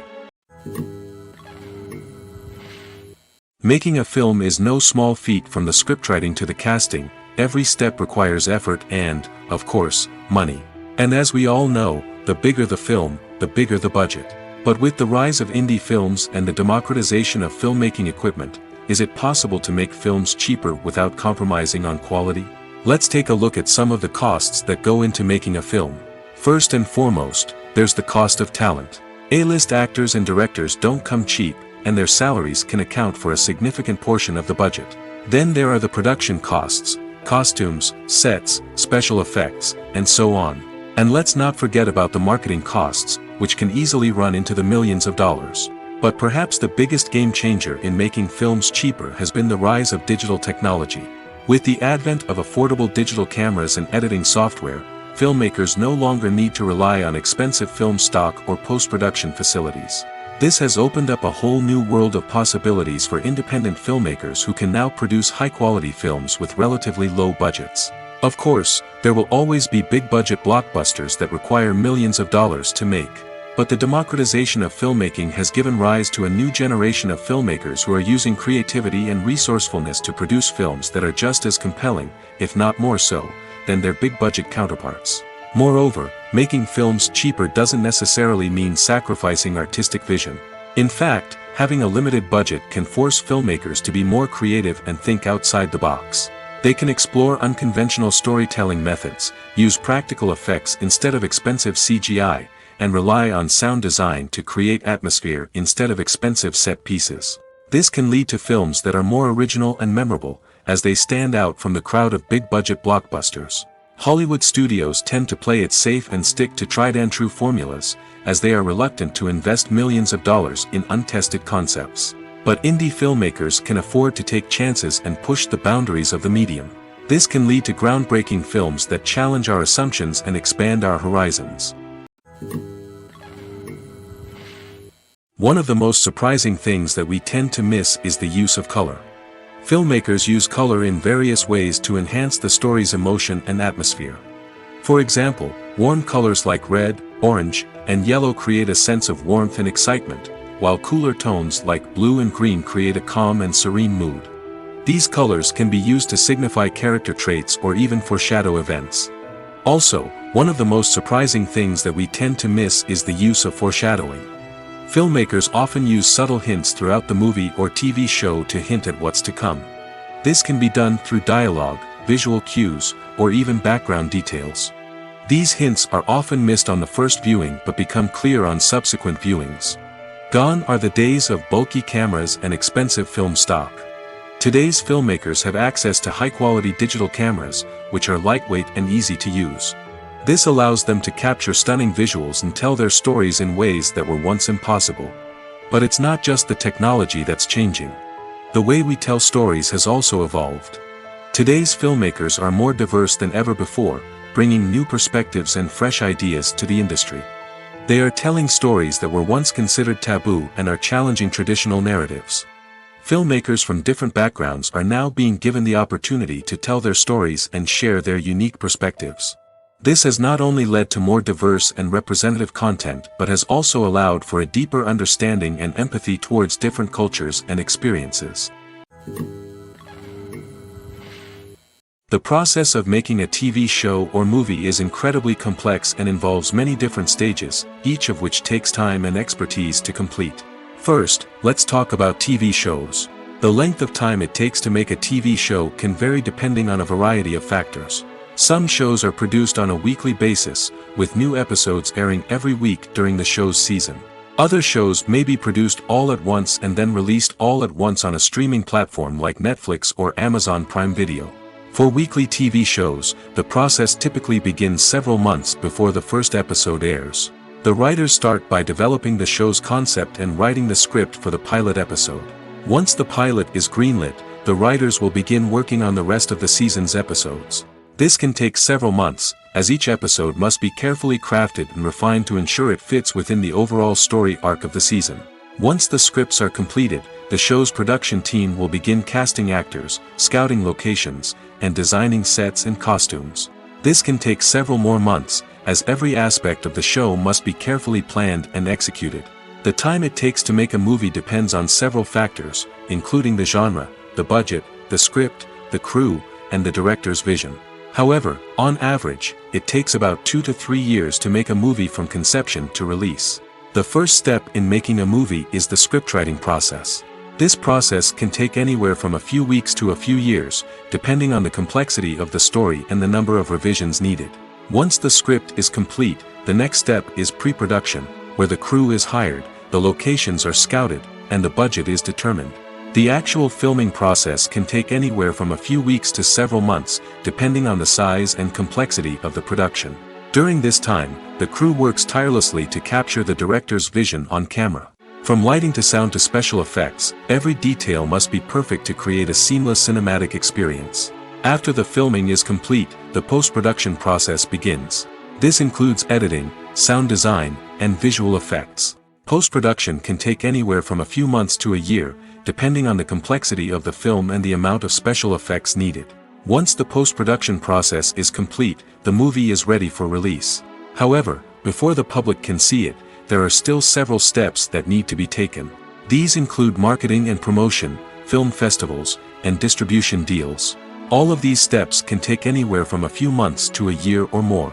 A: Making a film is no small feat. From the scriptwriting to the casting, every step requires effort and, of course, money. And as we all know, the bigger the film, the bigger the budget. But with the rise of indie films and the democratization of filmmaking equipment, is it possible to make films cheaper without compromising on quality? Let's take a look at some of the costs that go into making a film. First and foremost, there's the cost of talent. A-list actors and directors don't come cheap, and their salaries can account for a significant portion of the budget. Then there are the production costs, costumes, sets, special effects, and so on. And let's not forget about the marketing costs, which can easily run into the millions of dollars. But perhaps the biggest game changer in making films cheaper has been the rise of digital technology. With the advent of affordable digital cameras and editing software, filmmakers no longer need to rely on expensive film stock or post-production facilities. This has opened up a whole new world of possibilities for independent filmmakers who can now produce high-quality films with relatively low budgets. Of course, there will always be big-budget blockbusters that require millions of dollars to make. But the democratization of filmmaking has given rise to a new generation of filmmakers who are using creativity and resourcefulness to produce films that are just as compelling, if not more so, than their big-budget counterparts. Moreover, making films cheaper doesn't necessarily mean sacrificing artistic vision. In fact, having a limited budget can force filmmakers to be more creative and think outside the box. They can explore unconventional storytelling methods, use practical effects instead of expensive CGI, and rely on sound design to create atmosphere instead of expensive set pieces. This can lead to films that are more original and memorable, as they stand out from the crowd of big-budget blockbusters. Hollywood studios tend to play it safe and stick to tried-and-true formulas, as they are reluctant to invest millions of dollars in untested concepts. But indie filmmakers can afford to take chances and push the boundaries of the medium. This can lead to groundbreaking films that challenge our assumptions and expand our horizons. One of the most surprising things that we tend to miss is the use of color. Filmmakers use color in various ways to enhance the story's emotion and atmosphere. For example, warm colors like red, orange, and yellow create a sense of warmth and excitement, while cooler tones like blue and green create a calm and serene mood. These colors can be used to signify character traits or even foreshadow events. Also, one of the most surprising things that we tend to miss is the use of foreshadowing. Filmmakers often use subtle hints throughout the movie or TV show to hint at what's to come. This can be done through dialogue, visual cues, or even background details. These hints are often missed on the first viewing but become clear on subsequent viewings. Gone are the days of bulky cameras and expensive film stock. Today's filmmakers have access to high-quality digital cameras, which are lightweight and easy to use. This allows them to capture stunning visuals and tell their stories in ways that were once impossible. But it's not just the technology that's changing. The way we tell stories has also evolved. Today's filmmakers are more diverse than ever before, bringing new perspectives and fresh ideas to the industry. They are telling stories that were once considered taboo and are challenging traditional narratives. Filmmakers from different backgrounds are now being given the opportunity to tell their stories and share their unique perspectives. This has not only led to more diverse and representative content but has also allowed for a deeper understanding and empathy towards different cultures and experiences. The process of making a TV show or movie is incredibly complex and involves many different stages, each of which takes time and expertise to complete. First, let's talk about TV shows. The length of time it takes to make a TV show can vary depending on a variety of factors. Some shows are produced on a weekly basis, with new episodes airing every week during the show's season. Other shows may be produced all at once and then released all at once on a streaming platform like Netflix or Amazon Prime Video. For weekly TV shows, the process typically begins several months before the first episode airs. The writers start by developing the show's concept and writing the script for the pilot episode. Once the pilot is greenlit, the writers will begin working on the rest of the season's episodes. This can take several months, as each episode must be carefully crafted and refined to ensure it fits within the overall story arc of the season. Once the scripts are completed, the show's production team will begin casting actors, scouting locations, and designing sets and costumes. This can take several more months, as every aspect of the show must be carefully planned and executed. The time it takes to make a movie depends on several factors, including the genre, the budget, the script, the crew, and the director's vision. However, on average, it takes about 2 to 3 years to make a movie from conception to release. The first step in making a movie is the scriptwriting process. This process can take anywhere from a few weeks to a few years, depending on the complexity of the story and the number of revisions needed. Once the script is complete, the next step is pre-production, where the crew is hired, the locations are scouted, and the budget is determined. The actual filming process can take anywhere from a few weeks to several months, depending on the size and complexity of the production. During this time, the crew works tirelessly to capture the director's vision on camera. From lighting to sound to special effects, every detail must be perfect to create a seamless cinematic experience. After the filming is complete, the post-production process begins. This includes editing, sound design, and visual effects. Post-production can take anywhere from a few months to a year, depending on the complexity of the film and the amount of special effects needed. Once the post-production process is complete, the movie is ready for release. However, before the public can see it, there are still several steps that need to be taken. These include marketing and promotion, film festivals, and distribution deals. All of these steps can take anywhere from a few months to a year or more.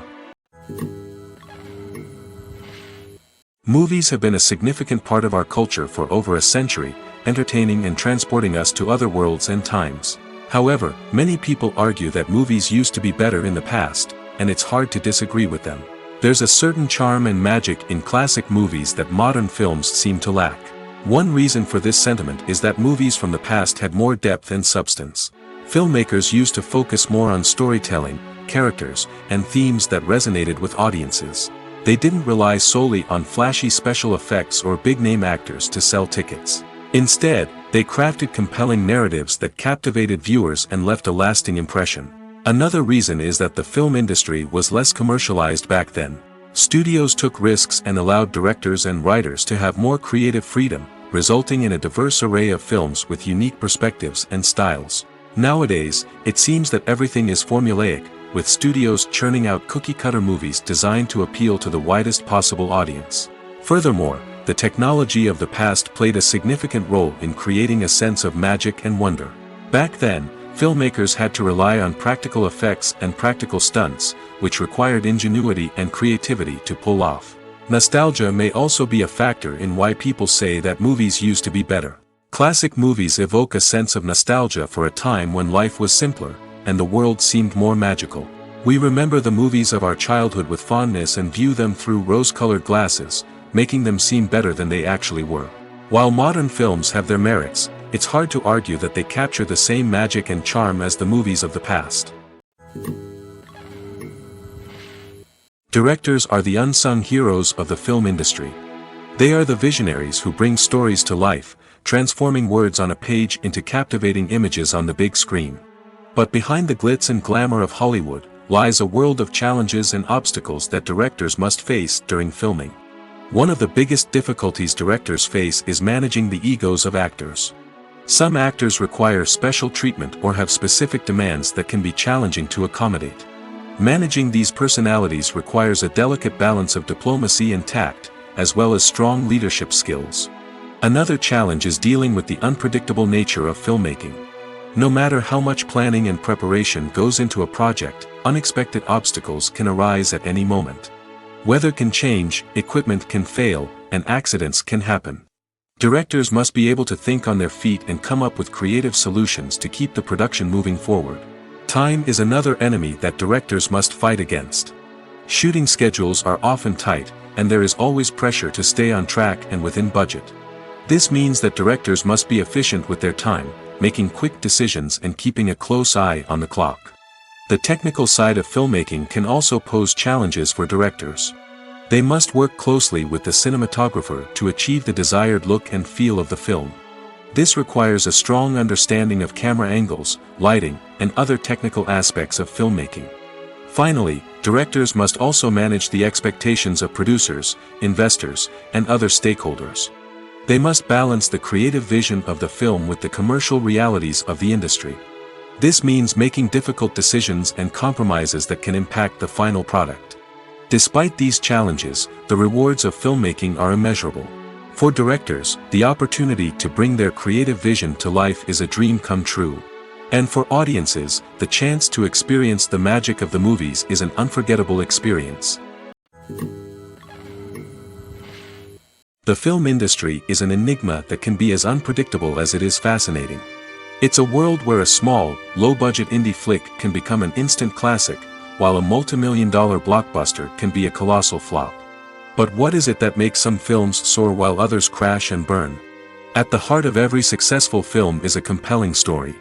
A: Movies have been a significant part of our culture for over a century, entertaining and transporting us to other worlds and times. However, many people argue that movies used to be better in the past, and it's hard to disagree with them. There's a certain charm and magic in classic movies that modern films seem to lack. One reason for this sentiment is that movies from the past had more depth and substance. Filmmakers used to focus more on storytelling, characters, and themes that resonated with audiences. They didn't rely solely on flashy special effects or big-name actors to sell tickets. Instead, they crafted compelling narratives that captivated viewers and left a lasting impression. Another reason is that the film industry was less commercialized back then. Studios took risks and allowed directors and writers to have more creative freedom, resulting in a diverse array of films with unique perspectives and styles. Nowadays, it seems that everything is formulaic, with studios churning out cookie-cutter movies designed to appeal to the widest possible audience. Furthermore, the technology of the past played a significant role in creating a sense of magic and wonder. Back then, filmmakers had to rely on practical effects and practical stunts, which required ingenuity and creativity to pull off. Nostalgia may also be a factor in why people say that movies used to be better. Classic movies evoke a sense of nostalgia for a time when life was simpler, and the world seemed more magical. We remember the movies of our childhood with fondness and view them through rose-colored glasses, making them seem better than they actually were. While modern films have their merits, it's hard to argue that they capture the same magic and charm as the movies of the past. Directors are the unsung heroes of the film industry. They are the visionaries who bring stories to life, transforming words on a page into captivating images on the big screen. But behind the glitz and glamour of Hollywood, lies a world of challenges and obstacles that directors must face during filming. One of the biggest difficulties directors face is managing the egos of actors. Some actors require special treatment or have specific demands that can be challenging to accommodate. Managing these personalities requires a delicate balance of diplomacy and tact, as well as strong leadership skills. Another challenge is dealing with the unpredictable nature of filmmaking. No matter how much planning and preparation goes into a project, unexpected obstacles can arise at any moment. Weather can change, equipment can fail, and accidents can happen. Directors must be able to think on their feet and come up with creative solutions to keep the production moving forward. Time is another enemy that directors must fight against. Shooting schedules are often tight, and there is always pressure to stay on track and within budget. This means that directors must be efficient with their time, making quick decisions and keeping a close eye on the clock. The technical side of filmmaking can also pose challenges for directors. They must work closely with the cinematographer to achieve the desired look and feel of the film. This requires a strong understanding of camera angles, lighting, and other technical aspects of filmmaking. Finally, directors must also manage the expectations of producers, investors, and other stakeholders. They must balance the creative vision of the film with the commercial realities of the industry. This means making difficult decisions and compromises that can impact the final product. Despite these challenges, the rewards of filmmaking are immeasurable. For directors, the opportunity to bring their creative vision to life is a dream come true. And for audiences, the chance to experience the magic of the movies is an unforgettable experience. The film industry is an enigma that can be as unpredictable as it is fascinating. It's a world where a small, low-budget indie flick can become an instant classic, while a multi-million-dollar blockbuster can be a colossal flop. But what is it that makes some films soar while others crash and burn? At the heart of every successful film is a compelling story.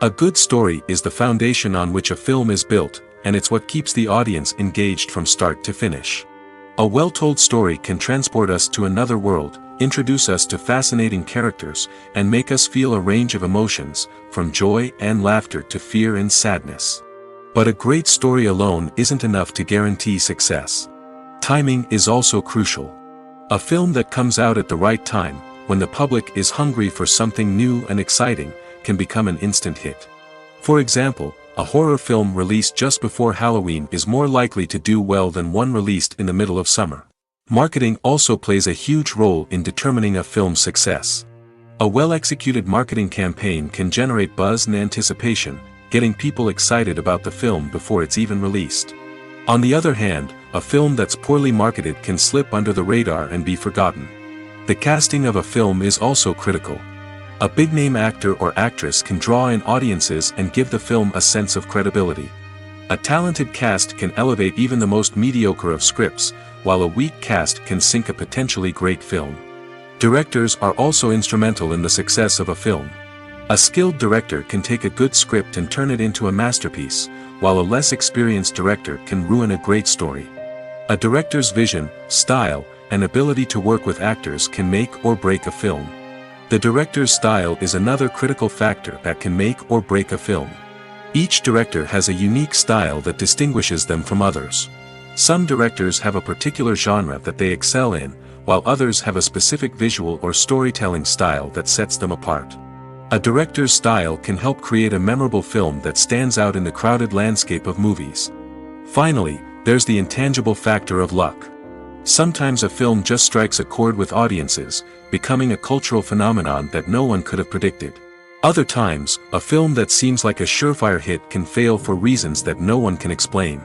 A: A good story is the foundation on which a film is built, and it's what keeps the audience engaged from start to finish. A well-told story can transport us to another world, introduce us to fascinating characters, and make us feel a range of emotions, from joy and laughter to fear and sadness. But a great story alone isn't enough to guarantee success. Timing is also crucial. A film that comes out at the right time, when the public is hungry for something new and exciting, can become an instant hit. For example, a horror film released just before Halloween is more likely to do well than one released in the middle of summer. Marketing also plays a huge role in determining a film's success. A well-executed marketing campaign can generate buzz and anticipation, getting people excited about the film before it's even released. On the other hand, a film that's poorly marketed can slip under the radar and be forgotten. The casting of a film is also critical. A big-name actor or actress can draw in audiences and give the film a sense of credibility. A talented cast can elevate even the most mediocre of scripts, while a weak cast can sink a potentially great film. Directors are also instrumental in the success of a film. A skilled director can take a good script and turn it into a masterpiece, while a less experienced director can ruin a great story. A director's vision, style, and ability to work with actors can make or break a film. The director's style is another critical factor that can make or break a film. Each director has a unique style that distinguishes them from others. Some directors have a particular genre that they excel in, while others have a specific visual or storytelling style that sets them apart. A director's style can help create a memorable film that stands out in the crowded landscape of movies. Finally, there's the intangible factor of luck. Sometimes a film just strikes a chord with audiences, becoming a cultural phenomenon that no one could have predicted. Other times, a film that seems like a surefire hit can fail for reasons that no one can explain.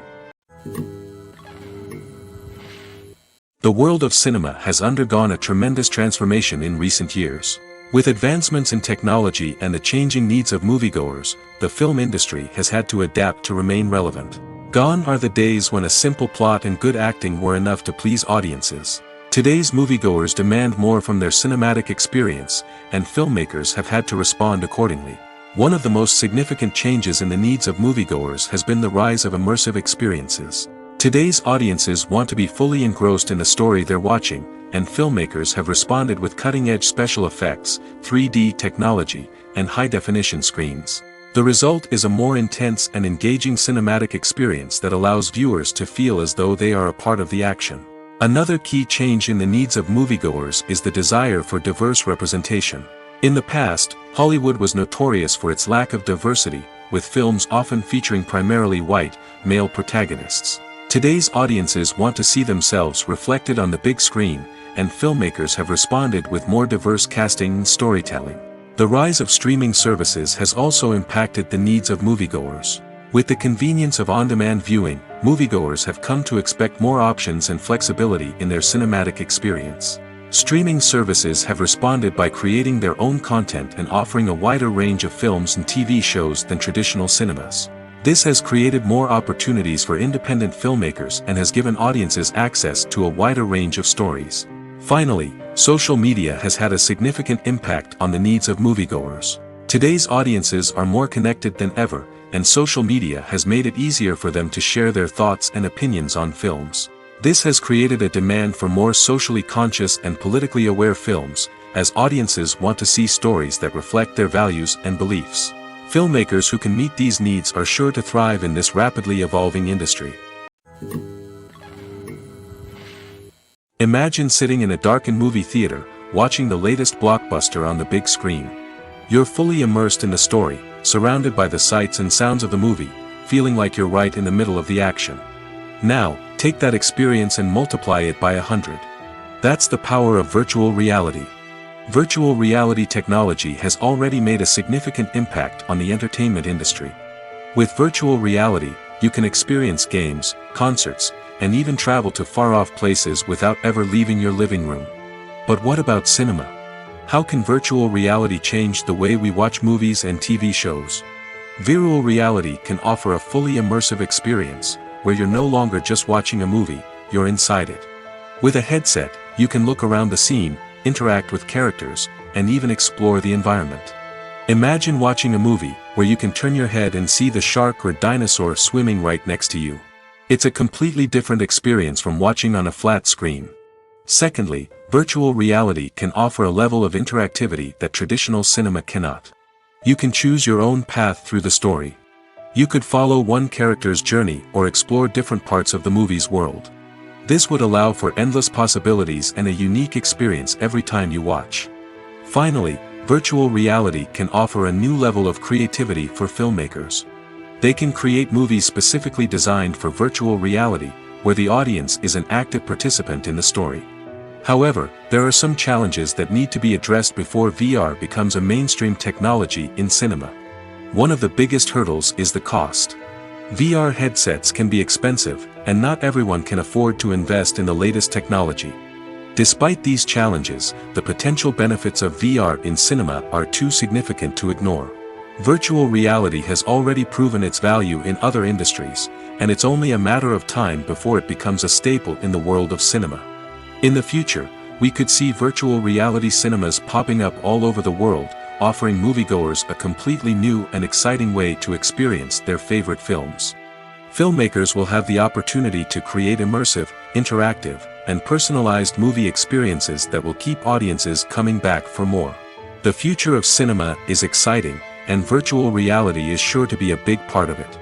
A: The world of cinema has undergone a tremendous transformation in recent years. With advancements in technology and the changing needs of moviegoers, the film industry has had to adapt to remain relevant. Gone are the days when a simple plot and good acting were enough to please audiences. Today's moviegoers demand more from their cinematic experience, and filmmakers have had to respond accordingly. One of the most significant changes in the needs of moviegoers has been the rise of immersive experiences. Today's audiences want to be fully engrossed in the story they're watching, and filmmakers have responded with cutting-edge special effects, 3D technology, and high-definition screens. The result is a more intense and engaging cinematic experience that allows viewers to feel as though they are a part of the action. Another key change in the needs of moviegoers is the desire for diverse representation. In the past, Hollywood was notorious for its lack of diversity, with films often featuring primarily white, male protagonists. Today's audiences want to see themselves reflected on the big screen, and filmmakers have responded with more diverse casting and storytelling. The rise of streaming services has also impacted the needs of moviegoers. With the convenience of on-demand viewing, moviegoers have come to expect more options and flexibility in their cinematic experience. Streaming services have responded by creating their own content and offering a wider range of films and TV shows than traditional cinemas. This has created more opportunities for independent filmmakers and has given audiences access to a wider range of stories. Finally, social media has had a significant impact on the needs of moviegoers. Today's audiences are more connected than ever, and social media has made it easier for them to share their thoughts and opinions on films. This has created a demand for more socially conscious and politically aware films, as audiences want to see stories that reflect their values and beliefs. Filmmakers who can meet these needs are sure to thrive in this rapidly evolving industry. Imagine sitting in a darkened movie theater, watching the latest blockbuster on the big screen. You're fully immersed in the story, surrounded by the sights and sounds of the movie, feeling like you're right in the middle of the action. Now, take that experience and multiply it by 100. That's the power of virtual reality. Virtual reality technology has already made a significant impact on the entertainment industry. With virtual reality, you can experience games, concerts, and even travel to far-off places without ever leaving your living room. But what about cinema? How can virtual reality change the way we watch movies and TV shows? Virtual reality can offer a fully immersive experience, where you're no longer just watching a movie, you're inside it. With a headset, you can look around the scene, interact with characters, and even explore the environment. Imagine watching a movie where you can turn your head and see the shark or dinosaur swimming right next to you. It's a completely different experience from watching on a flat screen. Secondly, virtual reality can offer a level of interactivity that traditional cinema cannot. You can choose your own path through the story. You could follow one character's journey or explore different parts of the movie's world. This would allow for endless possibilities and a unique experience every time you watch. Finally, virtual reality can offer a new level of creativity for filmmakers. They can create movies specifically designed for virtual reality, where the audience is an active participant in the story. However, there are some challenges that need to be addressed before VR becomes a mainstream technology in cinema. One of the biggest hurdles is the cost. VR headsets can be expensive, and not everyone can afford to invest in the latest technology. Despite these challenges, the potential benefits of VR in cinema are too significant to ignore. Virtual reality has already proven its value in other industries, and it's only a matter of time before it becomes a staple in the world of cinema. In the future, we could see virtual reality cinemas popping up all over the world, offering moviegoers a completely new and exciting way to experience their favorite films. Filmmakers will have the opportunity to create immersive, interactive, and personalized movie experiences that will keep audiences coming back for more. The future of cinema is exciting, and virtual reality is sure to be a big part of it.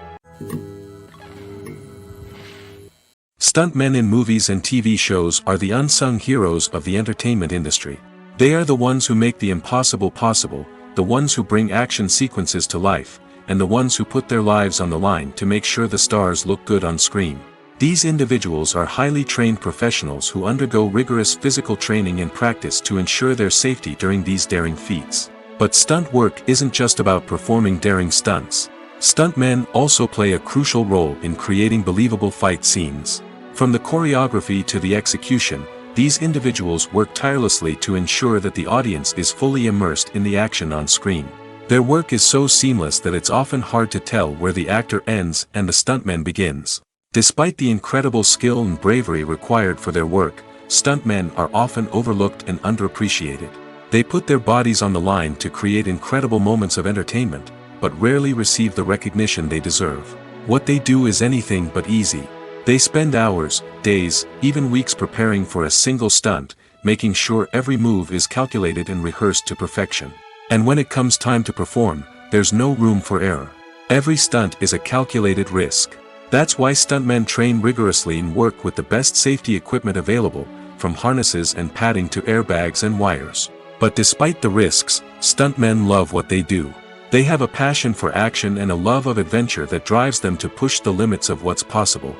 A: Stuntmen in movies and TV shows are the unsung heroes of the entertainment industry. They are the ones who make the impossible possible, the ones who bring action sequences to life, and the ones who put their lives on the line to make sure the stars look good on screen. These individuals are highly trained professionals who undergo rigorous physical training and practice to ensure their safety during these daring feats. But stunt work isn't just about performing daring stunts. Stuntmen also play a crucial role in creating believable fight scenes. From the choreography to the execution, these individuals work tirelessly to ensure that the audience is fully immersed in the action on screen. Their work is so seamless that it's often hard to tell where the actor ends and the stuntman begins. Despite the incredible skill and bravery required for their work, stuntmen are often overlooked and underappreciated. They put their bodies on the line to create incredible moments of entertainment, but rarely receive the recognition they deserve. What they do is anything but easy. They spend hours, days, even weeks preparing for a single stunt, making sure every move is calculated and rehearsed to perfection. And when it comes time to perform, there's no room for error. Every stunt is a calculated risk. That's why stuntmen train rigorously and work with the best safety equipment available, from harnesses and padding to airbags and wires. But despite the risks, stuntmen love what they do. They have a passion for action and a love of adventure that drives them to push the limits of what's possible.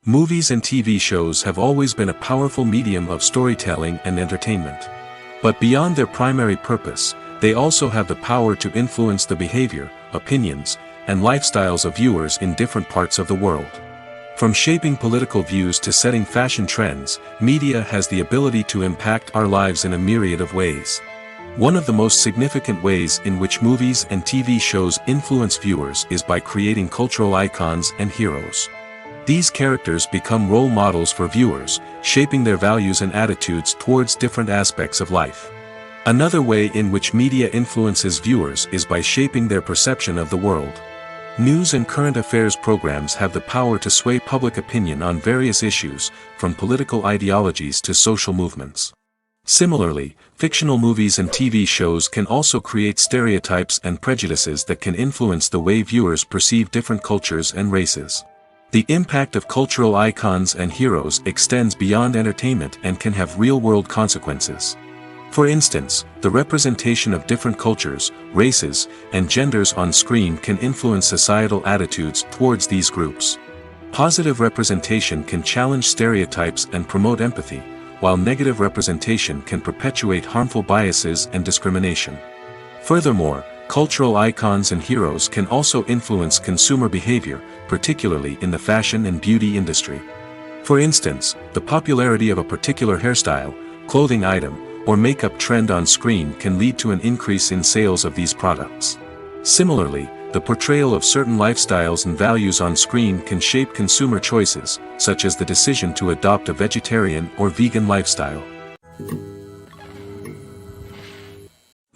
A: Movies and TV shows have always been a powerful medium of storytelling and entertainment. But beyond their primary purpose, they also have the power to influence the behavior, opinions, and lifestyles of viewers in different parts of the world. From shaping political views to setting fashion trends, media has the ability to impact our lives in a myriad of ways. One of the most significant ways in which movies and TV shows influence viewers is by creating cultural icons and heroes. These characters become role models for viewers, shaping their values and attitudes towards different aspects of life. Another way in which media influences viewers is by shaping their perception of the world. News and current affairs programs have the power to sway public opinion on various issues, from political ideologies to social movements. Similarly, fictional movies and TV shows can also create stereotypes and prejudices that can influence the way viewers perceive different cultures and races. The impact of cultural icons and heroes extends beyond entertainment and can have real-world consequences. For instance, the representation of different cultures, races, and genders on screen can influence societal attitudes towards these groups. Positive representation can challenge stereotypes and promote empathy, while negative representation can perpetuate harmful biases and discrimination. Furthermore, cultural icons and heroes can also influence consumer behavior, particularly in the fashion and beauty industry. For instance, the popularity of a particular hairstyle, clothing item, or makeup trend on screen can lead to an increase in sales of these products. Similarly, the portrayal of certain lifestyles and values on screen can shape consumer choices, such as the decision to adopt a vegetarian or vegan lifestyle.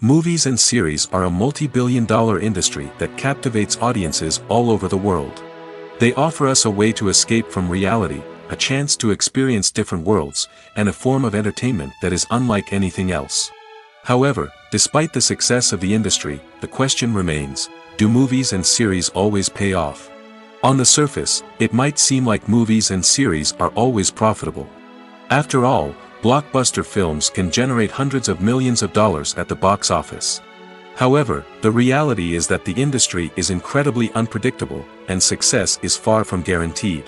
A: Movies and series are a multi-billion-dollar industry that captivates audiences all over the world. They offer us a way to escape from reality, a chance to experience different worlds, and a form of entertainment that is unlike anything else. However, despite the success of the industry, the question remains, do movies and series always pay off? On the surface, it might seem like movies and series are always profitable. After all, blockbuster films can generate hundreds of millions of dollars at the box office. However, the reality is that the industry is incredibly unpredictable, and success is far from guaranteed.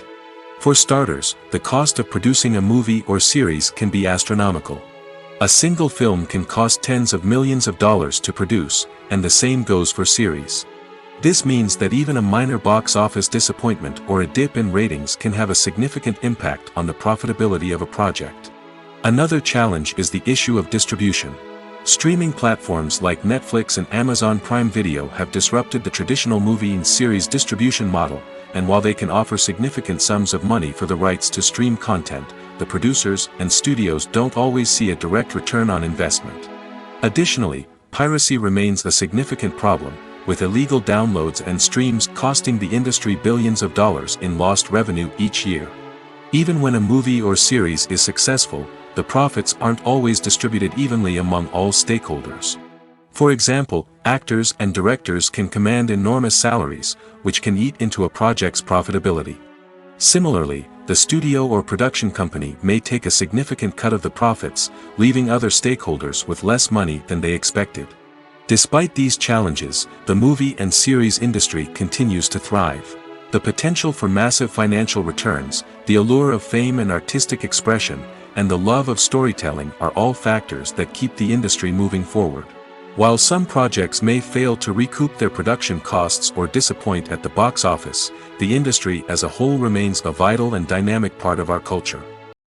A: For starters, the cost of producing a movie or series can be astronomical. A single film can cost tens of millions of dollars to produce, and the same goes for series. This means that even a minor box office disappointment or a dip in ratings can have a significant impact on the profitability of a project. Another challenge is the issue of distribution. Streaming platforms like Netflix and Amazon Prime Video have disrupted the traditional movie and series distribution model, and while they can offer significant sums of money for the rights to stream content, the producers and studios don't always see a direct return on investment. Additionally, piracy remains a significant problem, with illegal downloads and streams costing the industry billions of dollars in lost revenue each year. Even when a movie or series is successful, the profits aren't always distributed evenly among all stakeholders. For example, actors and directors can command enormous salaries, which can eat into a project's profitability. Similarly, the studio or production company may take a significant cut of the profits, leaving other stakeholders with less money than they expected. Despite these challenges, the movie and series industry continues to thrive. The potential for massive financial returns, the allure of fame and artistic expression, and the love of storytelling are all factors that keep the industry moving forward. While some projects may fail to recoup their production costs or disappoint at the box office, the industry as a whole remains a vital and dynamic part of our culture.